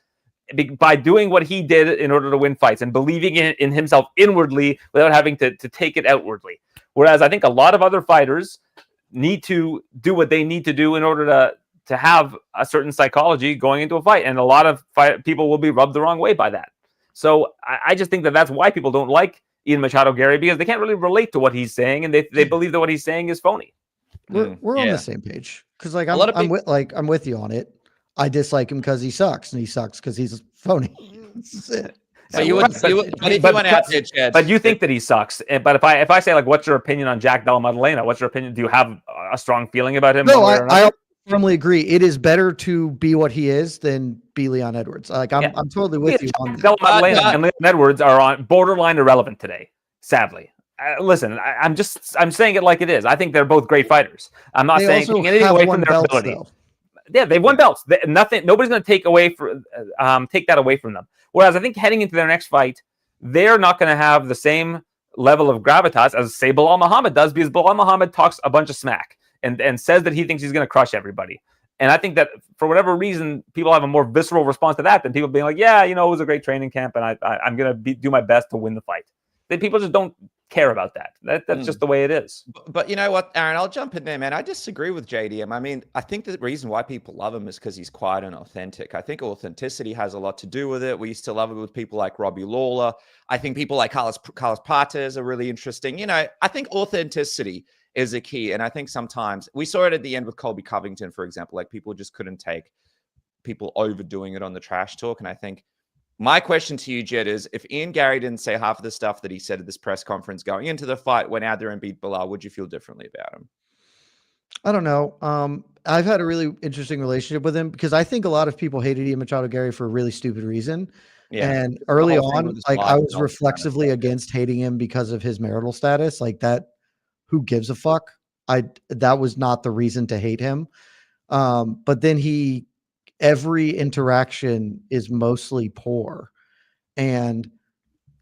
by doing what he did in order to win fights and believing in himself inwardly without having to take it outwardly. Whereas I think a lot of other fighters need to do what they need to do in order to have a certain psychology going into a fight. And a lot of people will be rubbed the wrong way by that. So I just think that that's why people don't like Ian Machado Garry, because they can't really relate to what he's saying, and they believe that what he's saying is phony. We're on the same page, because like I'm with you on it. I dislike him because he sucks, and he sucks because he's phony. That's it. But you think that he sucks. But if I say, like, what's your opinion on Jack Della Maddalena? What's your opinion? Do you have a strong feeling about him? No, I firmly agree. It is better to be what he is than be Leon Edwards. Like I'm totally with you on that. Della Maddalena and Leon Edwards are on borderline irrelevant today, sadly. Listen, I'm saying it like it is. I think they're both great fighters. I'm not saying anything away from their ability. Yeah, they've won belts. Nobody's going to take that away from them. Whereas I think heading into their next fight, they're not going to have the same level of gravitas as, say, Bilal Muhammad does, because Bilal Muhammad talks a bunch of smack and says that he thinks he's going to crush everybody. And I think that for whatever reason, people have a more visceral response to that than people being like, yeah, it was a great training camp, and I'm going to do my best to win the fight. People just don't care about that. That's just the way it is. But you know what, Aaron, I'll jump in there, man. I disagree with JDM. I mean, I think the reason why people love him is because he's quiet and authentic. I think authenticity has a lot to do with it. We used to love it with people like Robbie Lawler. I think people like Carlos Partes are really interesting. I think authenticity is a key. And I think sometimes we saw it at the end with Colby Covington, for example. Like, people just couldn't take people overdoing it on the trash talk. And I think my question to you, Jed, is if Ian Garry didn't say half of the stuff that he said at this press conference going into the fight, went out there and beat Bilal, would you feel differently about him? I don't know. I've had a really interesting relationship with him, because I think a lot of people hated Ian Machado Garry for a really stupid reason. Yeah. And early on, like, I was reflexively against hating him because of his marital status. Like, that, who gives a fuck? That was not the reason to hate him. But then every interaction is mostly poor. And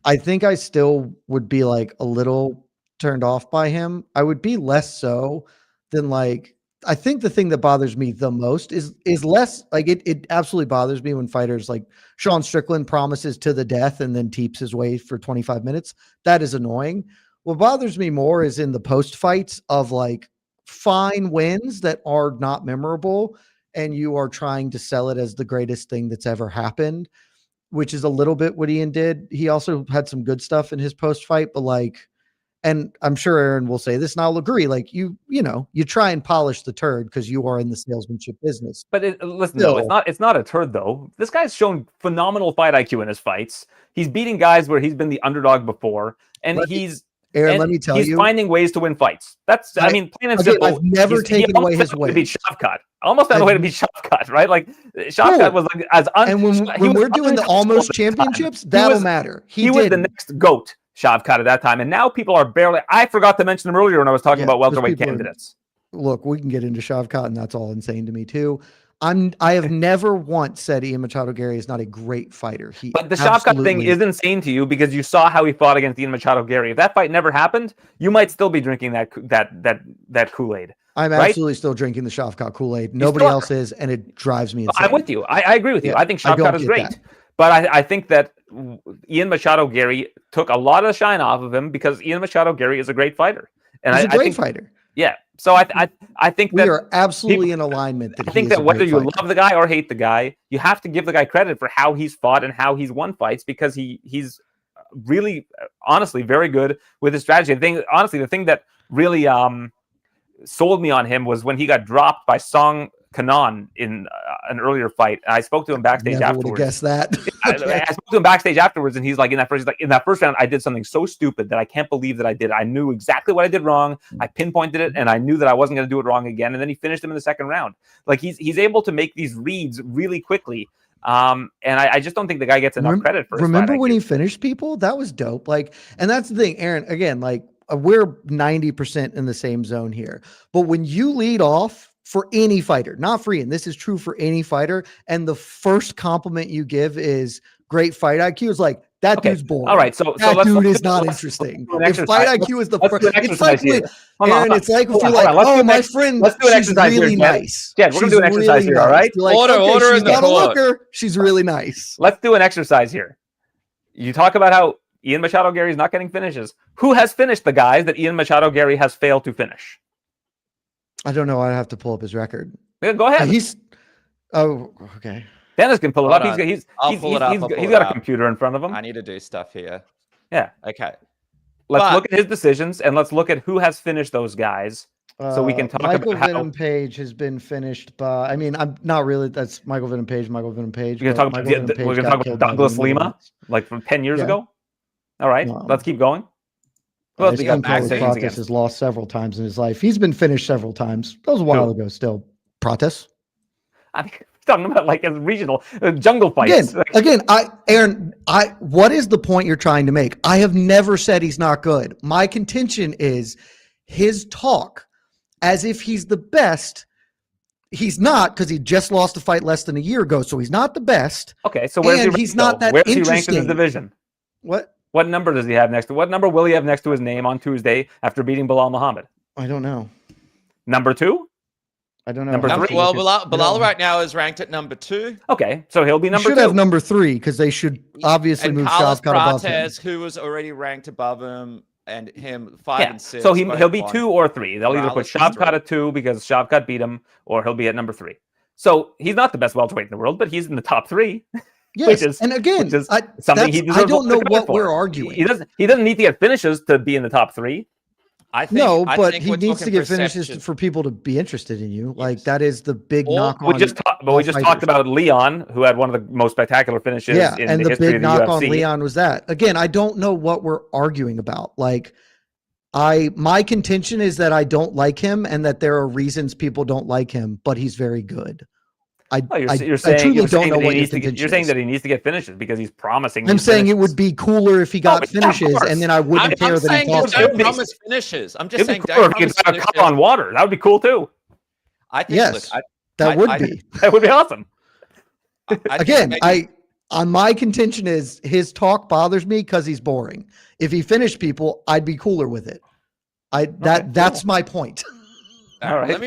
I think I still would be like a little turned off by him. I would be less so than like I think the thing that bothers me the most is less like it absolutely bothers me when fighters like Sean Strickland promises to the death and then teeps his way for 25 minutes. That is annoying. What bothers me more is in the post fights of like fine wins that are not memorable and you are trying to sell it as the greatest thing that's ever happened, which is a little bit what Ian did. He also had some good stuff in his post fight, but like, and I'm sure Aaron will say this and I'll agree. Like you try and polish the turd because you are in the salesmanship business. But listen, no, it's not a turd though. This guy's shown phenomenal fight IQ in his fights. He's beating guys where he's been the underdog before, and let me tell you, he's finding ways to win fights. That's I mean, plain and simple. I've never taken away his way. To beat Shavkat. Almost found a way to beat Shavkat, right? Like Shavkat was like and when we're doing the almost championships, that'll matter. He was the next GOAT. Shavkat at that time, and now people are barely. I forgot to mention him earlier when I was talking about welterweight candidates. Look, we can get into Shavkat, and that's all insane to me too. I have never once said Ian Machado Garry is not a great fighter. But the Shavkat thing is insane to you because you saw how he fought against Ian Machado Garry. If that fight never happened, you might still be drinking that Kool-Aid. I'm absolutely still drinking the Shavkat Kool-Aid. Nobody else is, and it drives me insane. I'm with you. I agree with you. I think Shavkat is great. But I think that Ian Machado Garry took a lot of the shine off of him because Ian Machado Garry is a great fighter. And he's a great fighter. Yeah. So I think that we are absolutely in alignment. I think that whether you love the guy or hate the guy, you have to give the guy credit for how he's fought and how he's won fights because he's really, honestly, very good with his strategy. The thing that really sold me on him was when he got dropped by Song Kanon in an earlier fight. I spoke to him backstage afterwards. Would have guessed that. I spoke to him backstage afterwards, and he's like, in that first round, I did something so stupid that I can't believe that I did. I knew exactly what I did wrong. I pinpointed it, and I knew that I wasn't going to do it wrong again. And then he finished him in the second round. Like he's able to make these reads really quickly. And I just don't think the guy gets enough credit for. Remember when he finished people? That was dope. Like, and that's the thing, Aaron. Again, like we're 90% in the same zone here, but when you lead off. For any fighter, not for Ian. This is true for any fighter. And the first compliment you give is great fight IQ. Is like that dude's boring. All right, so that dude is not interesting. If fight IQ is the first, it's like Aaron. It's like if you're like, oh, my friend, she's really nice. Yeah, we're gonna do an exercise here. All right, order in the court. Not a looker. She's really nice. Let's do an exercise here. You talk about how Ian Machado Garry is not getting finishes. Who has finished the guys that Ian Machado Garry has failed to finish? I don't know. I'd have to pull up his record. Yeah, go ahead. Okay. Dennis can pull it up. He's got a computer in front of him. I need to do stuff here. Yeah. Okay. Let's look at his decisions and let's look at who has finished those guys, so we can talk Michael about Venom Page has been finished by. I mean, I'm not really. That's Michael Venom Page. We're gonna talk about Douglas Lima, like from 10 years ago. All right, let's keep going. Well, Pratis has lost several times in his life. He's been finished several times. That was a while ago still. Pratis. I mean, talking about like a regional jungle fights. Aaron, what is the point you're trying to make? I have never said he's not good. My contention is his talk as if he's the best. He's not, because he just lost a fight less than a year ago. So he's not the best. Okay. So he's not that interesting. Where's he ranked in his division? What number does he have next to? What number will he have next to his name on Tuesday after beating Bilal Muhammad? I don't know. Number 2? I don't know. Number 3. Well, Bilal right now is ranked at number 2. Okay, so he'll be number 2. Should have number 3 because they should obviously move Shavkat above him. Who was already ranked above him, and him 5 and 6. So he'll be 2 or 3. They'll either put Shavkat at 2 because Shavkat beat him, or he'll be at number 3. So he's not the best welterweight in the world, but he's in the top 3. Yes, and again, something he deserves. I don't know what we're arguing. He doesn't need to get finishes to be in the top 3. But he needs to get finishes for people to be interested in you. Like that is the big knock. We just talked about Leon, who had one of the most spectacular finishes. Yeah, in and the the history big of the knock UFC. on Leon was that. Again, I don't know what we're arguing about. Like, my contention is that I don't like him, and that there are reasons people don't like him, but he's very good. You're saying that he needs to get finishes because he's promising. I'm saying it would be cooler if he got finishes, and then I wouldn't care that he talks. Don't promise finishes. I'm just saying. Cooler if he could a cup on water. That would be cool too. I think. Yes, that would be. That would be awesome. On my contention is his talk bothers me because he's boring. If he finished people, I'd be cooler with it. That's my point. All All right, right.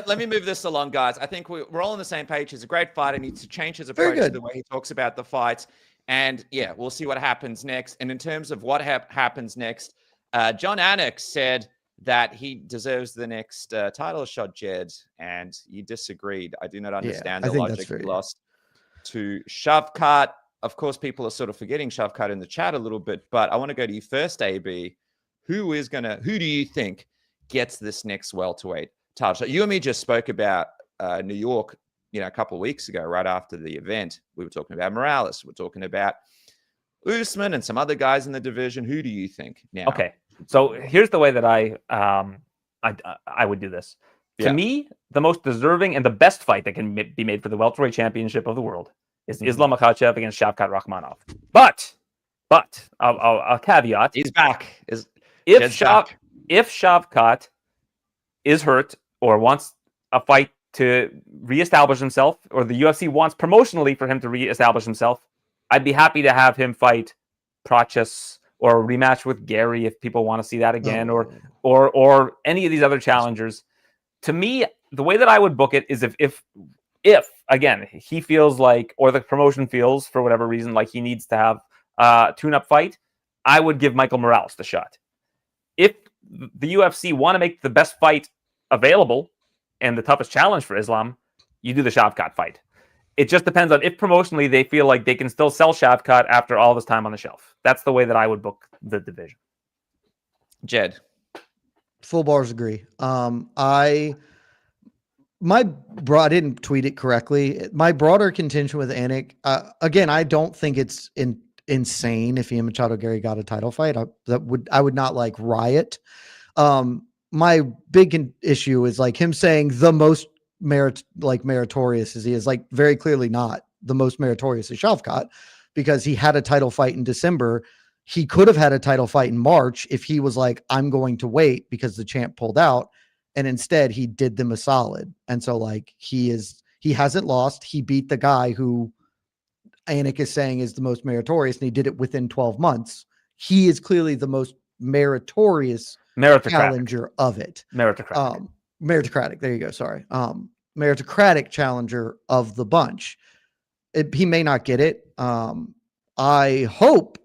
let me move this along, guys. I think we're all on the same page. He's a great fighter. He needs to change his Very approach to good. the way he talks about the fights. And yeah, we'll see what happens next. And in terms of what happens next, John Anik said that he deserves the next title shot, Jed, and you disagreed. I do not understand I the think that's logic. fair. He lost to Shavkat. Of course, people are sort of forgetting Shavkat in the chat a little bit, but I want to go to you first, AB. Who do you think gets this next welterweight title shot? You and me just spoke about New York, a couple of weeks ago, right after the event. We were talking about Morales. We're talking about Usman and some other guys in the division. Who do you think now? Okay, so here's the way that I would do this. To me, the most deserving and the best fight that can be made for the welterweight championship of the world is Islam Makhachev against Shavkat Rakhmonov. But I'll caveat: he's back. If Shavkat is hurt or wants a fight to reestablish himself, or the UFC wants promotionally for him to reestablish himself, I'd be happy to have him fight Prochas or a rematch with Garry if people want to see that again, or any of these other challengers. To me, the way that I would book it is if again he feels like, or the promotion feels for whatever reason like he needs to have a tune-up fight, I would give Michael Morales the shot. If the UFC want to make the best fight available and the toughest challenge for Islam, you do the Shavkat fight. It just depends on if promotionally they feel like they can still sell Shavkat after all this time on the shelf. That's the way that I would book the division. Jed. Full bars agree. I didn't tweet it correctly. My broader contention with Anik, again, I don't think it's insane if Ian Machado Garry got a title fight. I would not like riot. My big issue is like him saying the most meritorious as he is, like very clearly not the most meritorious is Shavkat, because he had a title fight in December. He could have had a title fight in March if he was like, I'm going to wait because the champ pulled out. And instead he did them a solid. And so like he hasn't lost. He beat the guy who Anik is saying is the most meritorious, and he did it within 12 months. He is clearly the most meritorious challenger of it. Meritocratic. There you go. Sorry. Meritocratic challenger of the bunch. He may not get it. I hope,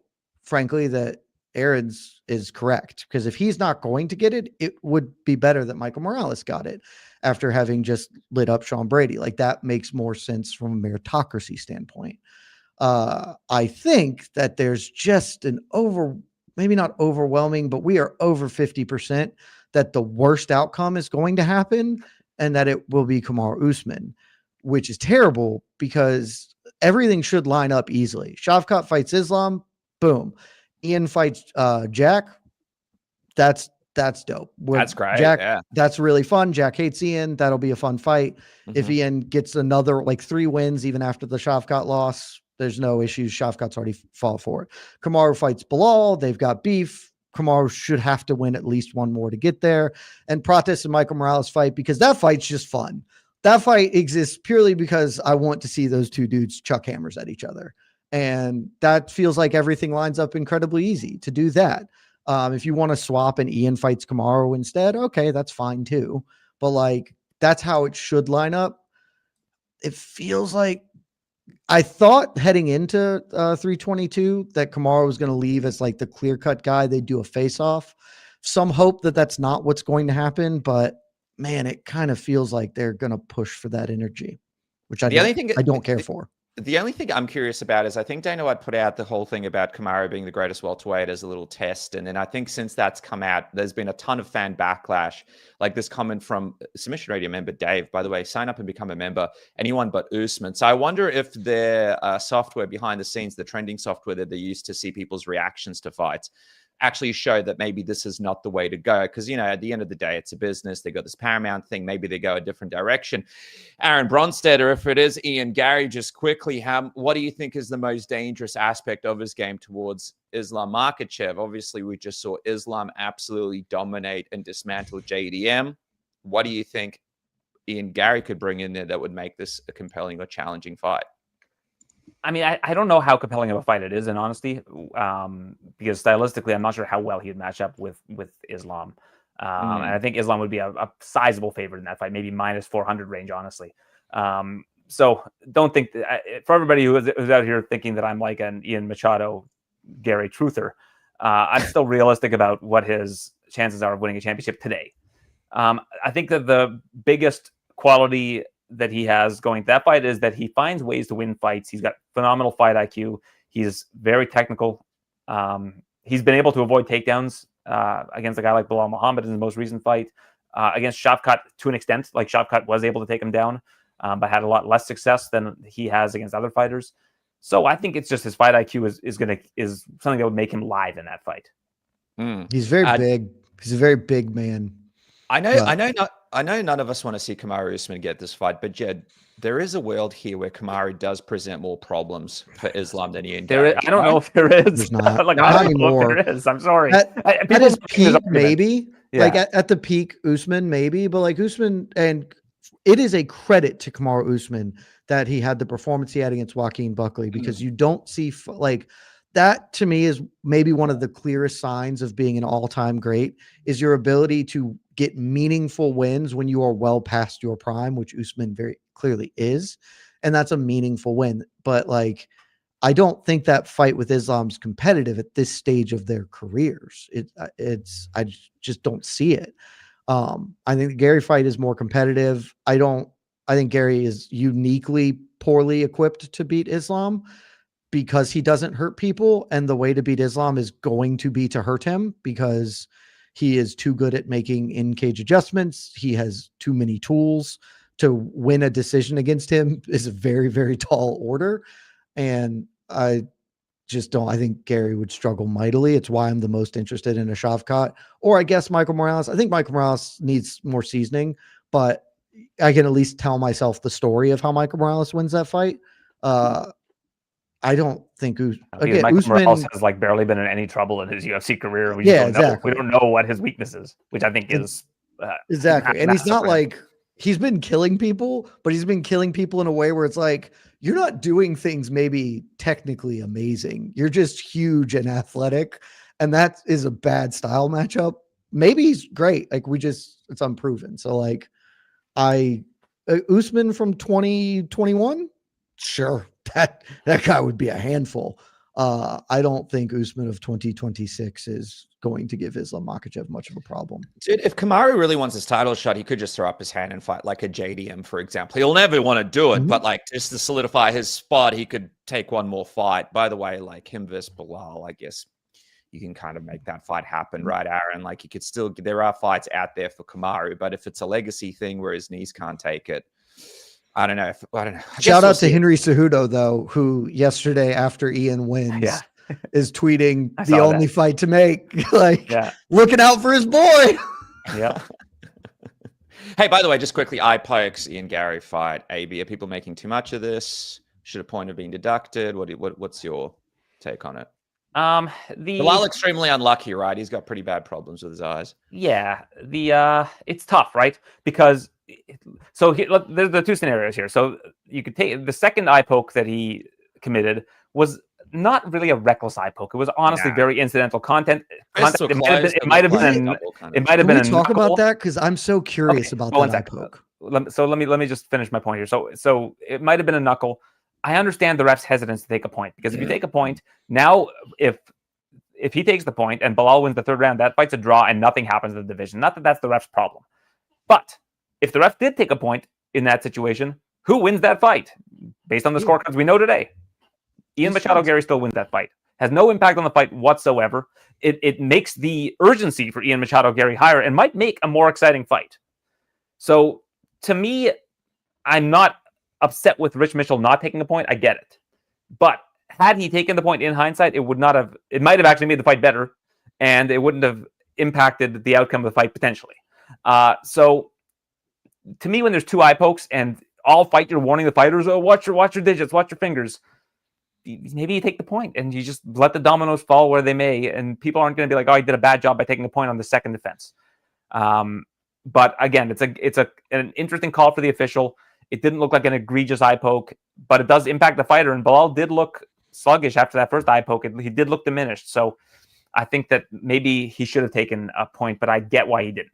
frankly, that Aaron's is correct, because if he's not going to get it, it would be better that Michael Morales got it after having just lit up Sean Brady. Like that makes more sense from a meritocracy standpoint. I think that there's just maybe not overwhelming, but we are over 50% that the worst outcome is going to happen, and that it will be Kamaru Usman, which is terrible because everything should line up easily. Shavkat fights Islam, boom. Ian fights Jack. That's dope. That's great. Jack, yeah. That's really fun. Jack hates Ian. That'll be a fun fight. If Ian gets another 3 wins, even after the Shavkat loss, there's no issues. Shavkat's already fought for it. Kamaru fights Bilal. They've got beef. Kamaru should have to win at least one more to get there. And Pratis and Michael Morales fight, because that fight's just fun. That fight exists purely because I want to see those two dudes chuck hammers at each other. And that feels like everything lines up incredibly easy to do that. If you want to swap and Ian fights Kamaru instead, okay, that's fine too. But that's how it should line up. It feels like, I thought heading into 322 that Kamaru was going to leave as the clear-cut guy. They do a face-off. Some hope that that's not what's going to happen, but man, it kind of feels like they're going to push for that energy, which I don't care for. The only thing I'm curious about is I think Dana White put out the whole thing about Kamaru being the greatest welterweight as a little test. And then I think since that's come out, there's been a ton of fan backlash. Like this comment from Submission Radio member Dave, by the way, sign up and become a member, anyone but Usman. So I wonder if their software behind the scenes, the trending software that they use to see people's reactions to fights, actually show that maybe this is not the way to go. Because, at the end of the day, it's a business. They got this Paramount thing. Maybe they go a different direction. Aaron Bronstetter, if it is Ian Garry, just quickly, what do you think is the most dangerous aspect of his game towards Islam Makhachev? Obviously, we just saw Islam absolutely dominate and dismantle JDM. What do you think Ian Garry could bring in there that would make this a compelling or challenging fight? I mean, I don't know how compelling of a fight it is, in honesty, because stylistically, I'm not sure how well he'd match up with Islam. And I think Islam would be a sizable favorite in that fight, maybe minus 400 range, honestly. So don't think for everybody who's out here thinking that I'm like an Ian Machado, Garry truther, I'm still realistic about what his chances are of winning a championship today. I think that the biggest quality that he has going to that fight is that he finds ways to win fights. He's got phenomenal fight IQ. He's very technical. He's been able to avoid takedowns against a guy like Bilal Muhammad in his most recent fight. Against Shavkat to an extent, like Shavkat was able to take him down, but had a lot less success than he has against other fighters. So I think it's just his fight IQ is something that would make him live in that fight. He's very big. He's a very big man. I know none of us want to see Kamaru Usman get this fight, but Jed, there is a world here where Kamaru does present more problems for Islam than Ian Garry. I don't know if there is. There's not. Like, Not I don't know anymore. if there is. I'm sorry. At his peak, maybe. Yeah. Like at the peak, Usman, maybe. But like Usman, and it is a credit to Kamaru Usman that he had the performance he had against Joaquin Buckley, because you don't see like that. To me is maybe one of the clearest signs of being an all-time great is your ability to get meaningful wins when you are well past your prime, which Usman very clearly is. And that's a meaningful win. But like, I don't think that fight with Islam's competitive at this stage of their careers. I just don't see it. I think the Garry fight is more competitive. I think Garry is uniquely poorly equipped to beat Islam because he doesn't hurt people. And the way to beat Islam is going to be to hurt him because he is too good at making in-cage adjustments. He has too many tools to win a decision against him is a very, very tall order. And I think Garry would struggle mightily. It's why I'm the most interested in a Shavkat, or I guess Michael Morales. I think Michael Morales needs more seasoning, but I can at least tell myself the story of how Michael Morales wins that fight. I don't think again, Michael Morales has like barely been in any trouble in his UFC career. We don't know what his weakness is, which I think is exactly. And he's not like, he's been killing people, but he's been killing people in a way where it's like, you're not doing things maybe technically amazing. You're just huge and athletic. And that is a bad style matchup. Maybe he's great. Like it's unproven. So like Usman from 2021, sure. That guy would be a handful. I don't think Usman of 2026 is going to give Islam Makhachev much of a problem. Dude, if Kamaru really wants his title shot, he could just throw up his hand and fight like a JDM, for example. He'll never want to do it, but like just to solidify his spot, he could take one more fight. By the way, like him versus Bilal, I guess you can kind of make that fight happen, right, Aaron? Like you could still, there are fights out there for Kamaru, but if it's a legacy thing where his knees can't take it, I don't know. Shout out to Henry Cejudo, though, who yesterday after Ian wins is tweeting the only fight to make, like looking out for his boy. Yeah. Hey, by the way, just quickly, Pokes Ian Garry fight. AB, are people making too much of this? Should a point have been deducted? What's your take on it? Bilal extremely unlucky, right? He's got pretty bad problems with his eyes. Yeah, it's tough, right? Because there's the two scenarios here. So you could take the second eye poke that he committed was not really a reckless eye poke. It was honestly very incidental content. It might have been. Can we talk about that? Because I'm so curious about that eye poke. So let me just finish my point here. So it might have been a knuckle. I understand the ref's hesitance to take a point because if you take a point now, if he takes the point and Bilal wins the third round, that fight's a draw and nothing happens in the division. Not that that's the ref's problem, but if the ref did take a point in that situation, who wins that fight? Based on the scorecards we know today, Ian Machado Garry still wins that fight. Has no impact on the fight whatsoever. It makes the urgency for Ian Machado Garry higher and might make a more exciting fight. So to me, I'm not upset with Rich Mitchell not taking a point. I get it. But had he taken the point in hindsight, it might have actually made the fight better and it wouldn't have impacted the outcome of the fight potentially. So to me, when there's two eye pokes and all fight, you're warning the fighters, oh, watch your digits, watch your fingers. Maybe you take the point and you just let the dominoes fall where they may. And people aren't going to be like, oh, I did a bad job by taking a point on the second defense. But again, it's an interesting call for the official. It didn't look like an egregious eye poke, but it does impact the fighter. And Bilal did look sluggish after that first eye poke. He did look diminished. So I think that maybe he should have taken a point, but I get why he didn't.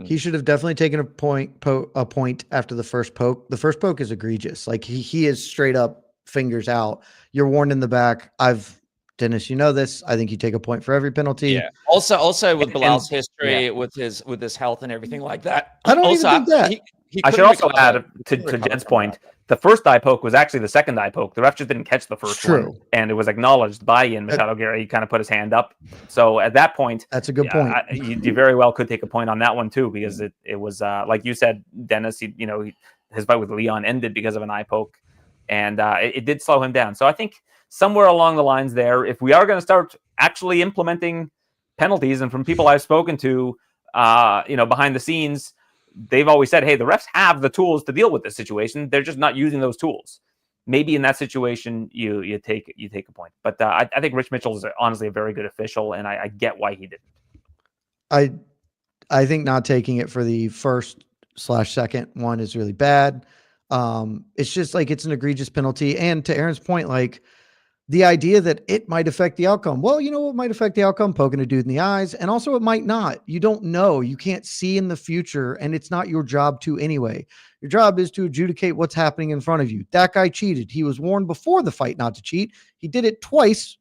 He should have definitely taken a point after the first poke. The first poke is egregious. Like he is straight up fingers out. You're warned in the back. Dennis, you know this. I think you take a point for every penalty. Yeah. Also with Bilal's history, with his health and everything like that. I don't even think that. I should also add to Jed's point, the first eye poke was actually the second eye poke. The ref just didn't catch the first one, and it was acknowledged by Ian Machado Garry. He kind of put his hand up. So at that point, that's a good point. You very well could take a point on that one too, because it was like you said, Dennis. His fight with Leon ended because of an eye poke, and it did slow him down. So I think somewhere along the lines there, if we are going to start actually implementing penalties, and from people I've spoken to, behind the scenes, they've always said, hey, the refs have the tools to deal with this situation. They're just not using those tools. Maybe in that situation, you take a point. But I think Rich Mitchell is honestly a very good official, and I get why he didn't. I think not taking it for the first/second one is really bad. It's just like it's an egregious penalty. And to Aaron's point, like the idea that it might affect the outcome. Well, you know what might affect the outcome? Poking a dude in the eyes. And also it might not. You don't know. You can't see in the future, and it's not your job to anyway. Your job is to adjudicate what's happening in front of you. That guy cheated. He was warned before the fight not to cheat. He did it twice,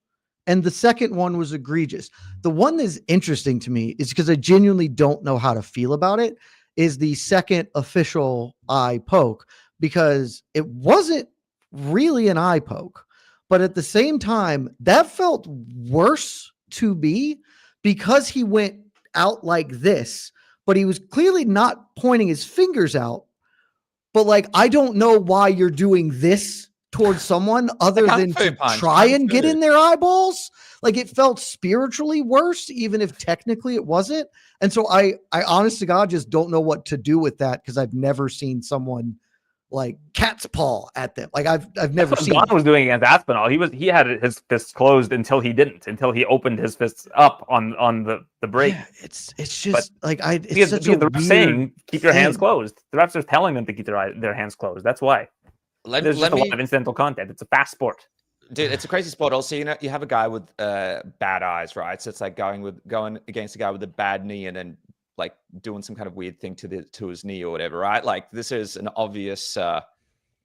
and the second one was egregious. The one that's interesting to me is because I genuinely don't know how to feel about it, is the second official eye poke, because it wasn't really an eye poke. But at the same time, that felt worse to me because he went out like this, but he was clearly not pointing his fingers out. But like, I don't know why you're doing this towards someone other than to try and get in their eyeballs. Like it felt spiritually worse, even if technically it wasn't. And so I honest to God, just don't know what to do with that, because I've never seen someone like cat's paw at them. Like I've never seen. Don was doing against Aspinall. He had his fists closed until he opened his fists up on the break. Yeah, it's just but like it's such the refs saying keep your hands closed. The refs are telling them to keep their hands closed. That's why. There's just a lot of incidental content. It's a fast sport. Dude, it's a crazy sport. Also, you have a guy with bad eyes, right? So it's like going against a guy with a bad knee and then like doing some kind of weird thing to his knee or whatever, right? Like this is an obvious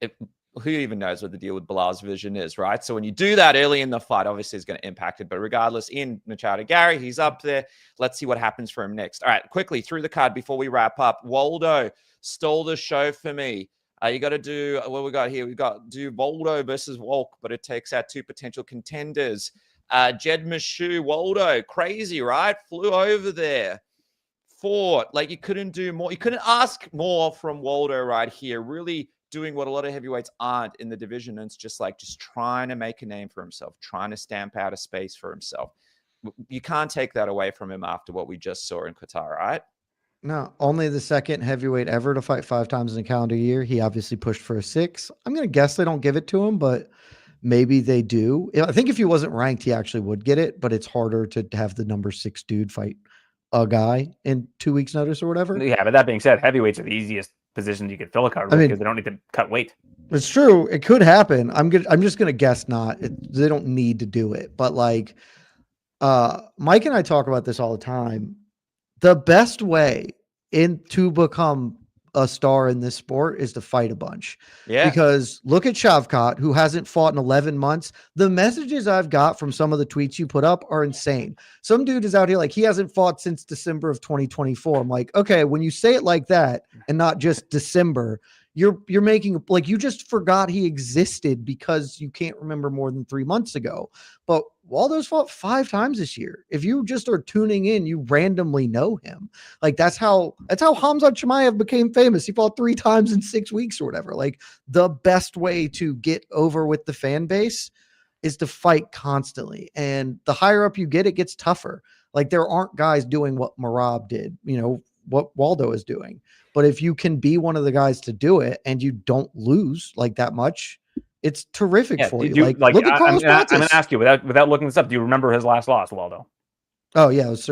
who even knows what the deal with Bilal's vision is, right? So when you do that early in the fight, obviously it's going to impact it. But regardless, Ian Machado Garry, he's up there. Let's see what happens for him next. All right, quickly through the card before we wrap up. Waldo stole the show for me. You got to do what we got here. We got do Waldo versus Volk, but it takes out two potential contenders. Jed Meshew, Waldo, crazy, right? Flew over there. Fought like you couldn't do more. You couldn't ask more from Waldo right here. Really doing what a lot of heavyweights aren't in the division. And it's just trying to make a name for himself, trying to stamp out a space for himself. You can't take that away from him after what we just saw in Qatar, right? No, only the second heavyweight ever to fight 5 times in a calendar year. He obviously pushed for a 6. I'm going to guess they don't give it to him, but maybe they do. I think if he wasn't ranked, he actually would get it, but it's harder to have the number 6 dude fight a guy in 2 weeks notice or whatever. Yeah, but that being said, heavyweights are the easiest position you could fill a card with, because they don't need to cut weight. It's true. It could happen. I'm just going to guess not. They don't need to do it. But like Mike and I talk about this all the time. The best way to become a star in this sport is to fight a bunch. Yeah. Because look at Shavkat, who hasn't fought in 11 months. The messages I've got from some of the tweets you put up are insane. Some dude is out here like he hasn't fought since December of 2024. I'm like, okay, when you say it like that and not just December, you're making like you just forgot he existed because you can't remember more than 3 months ago. But Waldo's fought 5 times this year. If you just are tuning in, you randomly know him. Like that's how Khamzat Chimaev became famous. He fought 3 times in 6 weeks or whatever. Like the best way to get over with the fan base is to fight constantly. And the higher up you get, it gets tougher. Like there aren't guys doing what Merab did, what Waldo is doing. But if you can be one of the guys to do it and you don't lose like that much, it's terrific for you. Look at Carlos Pratis. I'm going to ask you without looking this up. Do you remember his last loss, Waldo? Oh yeah, it was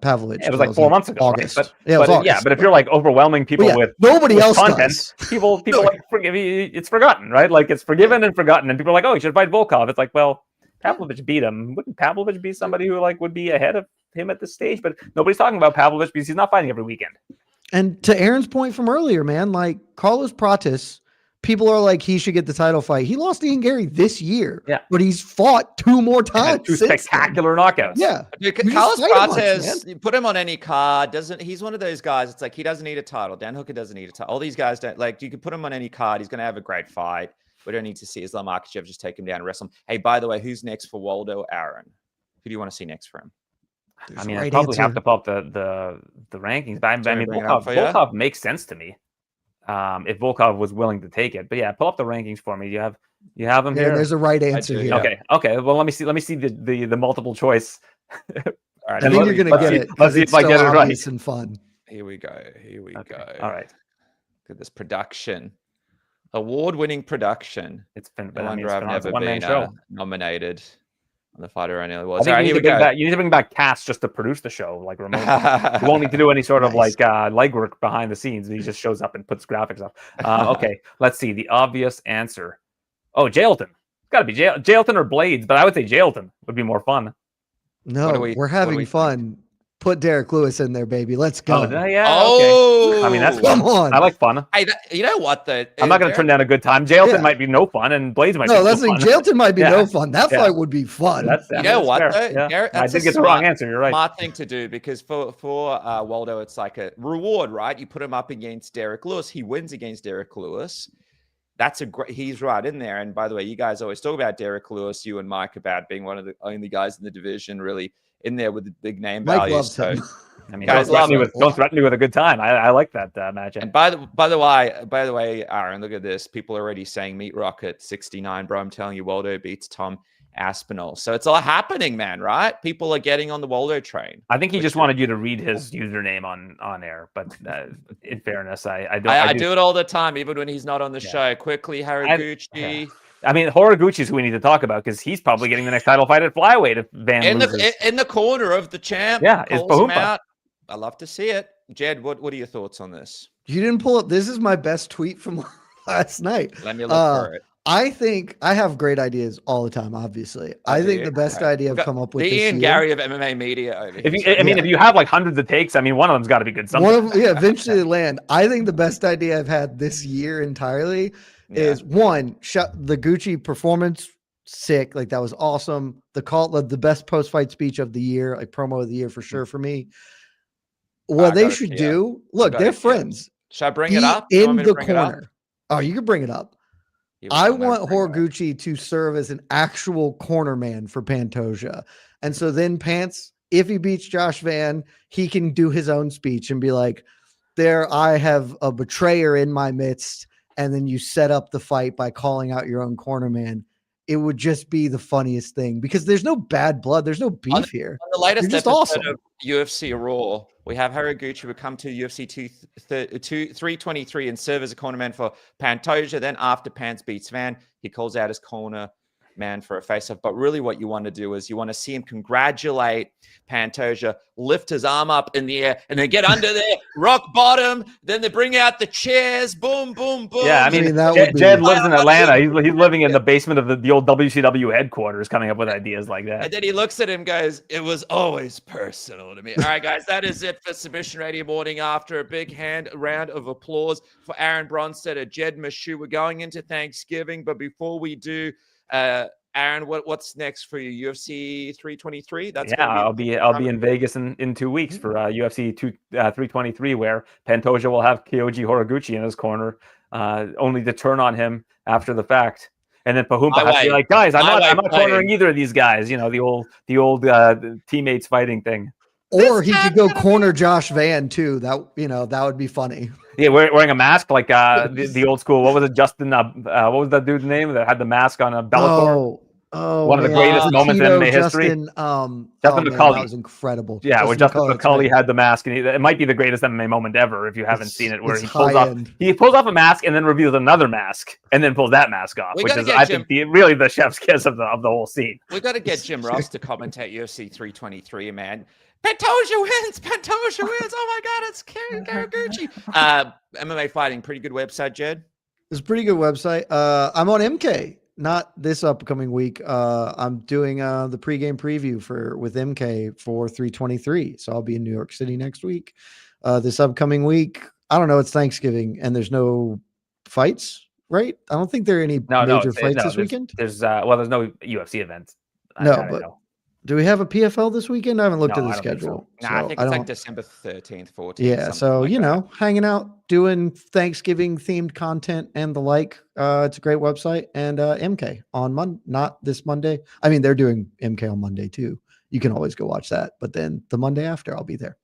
Pavlovich. Yeah, it was like 4 months ago, August. Right? August. But if you're like overwhelming people with nobody else content, does. people like forgive. It's forgotten, right? Like it's forgiven and forgotten, and people are like, oh, you should fight Volkov. It's like, well, Pavlovich beat him. Wouldn't Pavlovich be somebody who like would be ahead of him at this stage? But nobody's talking about Pavlovich because he's not fighting every weekend. And to Aaron's point from earlier, man, like Carlos Pratis, people are like, he should get the title fight. He lost to Ian Garry this year, but he's fought 2 more times. 2 spectacular knockouts. Yeah. Carlos Pratis, you put him on any card, he's one of those guys, it's like he doesn't need a title. Dan Hooker doesn't need a title. All these guys don't, like, you could put him on any card. He's going to have a great fight. We don't need to see Islam Makhachev just take him down and wrestle him. Hey, by the way, who's next for Waldo? Aaron. Who do you want to see next for him? There's I mean, right I probably answer. have to pull up the rankings. But I mean, Volkov makes sense to me. If Volkov was willing to take it, but yeah, pull up the rankings for me. You have them here. There's a right answer here. Okay. Well, let me see the multiple choice. All right, I think you're gonna get it. Let's see if I get it right. And fun. Here we go. All right. Look at this production. Award-winning production. It's been. No wonder I've never been nominated on the Fighter Only Awards. You need to bring back Cass just to produce the show, like remotely. You won't need to do any sort of like legwork behind the scenes. He just shows up and puts graphics up. Okay, let's see. The obvious answer. Oh, Jailton. It's got to be Jailton or Blades, but I would say Jailton would be more fun. No, we're having fun. Put Derek Lewis in there, baby. Let's go. Okay. I mean, that's fun. Come on. I like fun. Hey, you know what? I'm not going to turn down a good time. Jailton might be no fun, and Blades might be no fun. Jailton might be no fun. That fight would be fun. You know what, though? Yeah. I did get the wrong answer. You're right. Smart thing to do, because for Waldo, it's like a reward, right? You put him up against Derek Lewis. He wins against Derek Lewis. That's he's right in there. And by the way, you guys always talk about Derek Lewis, you and Mike, about being one of the only guys in the division really in there with the big name Mike values. Loves him. I mean, don't threaten me with a good time. I like that matchup. And by the way, Aaron, look at this. People are already saying Meat Rocket 69, bro. I'm telling you, Waldo beats Tom Aspinall. So it's all happening, man, right? People are getting on the Waldo train. I think he just wanted you to read his username on air, but in fairness, I do it all the time, even when he's not on the show. Quickly, Haraguchi. I mean, Horiguchi is who we need to talk about, because he's probably getting the next title fight at flyweight if Van loses. In the corner of the champ. Yeah, is Bahumpa. I love to see it. Jed, what are your thoughts on this? You didn't pull up. This is my best tweet from last night. Let me look for it. I think I have great ideas all the time, obviously. I think the best idea I've come up with the this Ian year, Garry of MMA media over here. If you have like hundreds of takes, I mean, one of them's got to be good. Eventually land. I think the best idea I've had this year entirely is one, the Gucci performance, sick. Like, that was awesome. The best post-fight speech of the year, like promo of the year for sure for me. What they should do, look, they're friends. Should I bring it up? In the corner. Oh, you can bring it up. I want Horiguchi to serve as an actual corner man for Pantoja. And so then Pants, if he beats Josh Van, he can do his own speech and be like, I have a betrayer in my midst. And then you set up the fight by calling out your own corner man. It would just be the funniest thing, because there's no bad blood. There's no beef here. On the latest episode of UFC Raw, we have Haraguchi would come to UFC 323 and serve as a corner man for Pantoja. Then after Pants beats Van, he calls out his corner man for a face-off. But really what you want to do is you want to see him congratulate Pantoja, lift his arm up in the air, and then get under there, rock bottom. Then they bring out the chairs, boom, boom, boom. Yeah, I mean Jed lives in Atlanta. He's living in the basement of the old WCW headquarters, coming up with ideas like that. And then he looks at him and goes, "It was always personal to me." All right, guys, that is it for Submission Radio Morning After. A big round of applause for Aaron Bronstead, Jed Mashu. We're going into Thanksgiving, but before we do, Aaron, what's next for you? UFC 323? I'll be in Vegas in 2 weeks for UFC 323, where Pantoja will have Kyoji Horiguchi in his corner, only to turn on him after the fact. And then Bahumpa has to be like, guys, I'm not cornering either of these guys. You know, the old teammates fighting thing. Or he could go corner Josh Van too. That would be funny. Yeah, wearing a mask like the old school. What was it, Justin? What was that dude's name that had the mask on a Bellator? One of the greatest moments in MMA history. Justin McCulley. That was incredible. Yeah, where Justin McCulley had the mask, and it might be the greatest MMA moment ever if you haven't seen it. Where he pulls off a mask and then reveals another mask, and then pulls that mask off, which is, I think, really the chef's kiss of the whole scene. We got to get Jim Ross to commentate UFC 323, man. Pantoja wins! Pantoja wins! Oh my God, it's Haraguchi. MMA Fighting, pretty good website, Jed. It's a pretty good website. I'm on MK. not this upcoming week. I'm doing the pregame preview with MK for 323. So I'll be in New York City next week. This upcoming week, I don't know. It's Thanksgiving and there's no fights, right? I don't think there are any major fights this weekend. There's no UFC events. No, but do we have a PFL this weekend? I haven't looked at the schedule. So. I think it's like December 13th, 14th. Yeah, so like hanging out, doing Thanksgiving themed content and the like. It's a great website. And MK on not this Monday. I mean, they're doing MK on Monday too. You can always go watch that. But then the Monday after, I'll be there.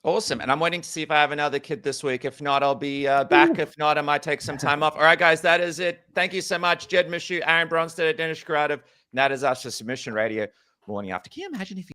Awesome. And I'm waiting to see if I have another kid this week. If not, I'll be back. If not, I might take some time off. All right, guys, that is it. Thank you so much. Jed Mishu, Aaron Bronstead, Dennis Karatov. That is us for Submission Radio. Morning after. Can you imagine if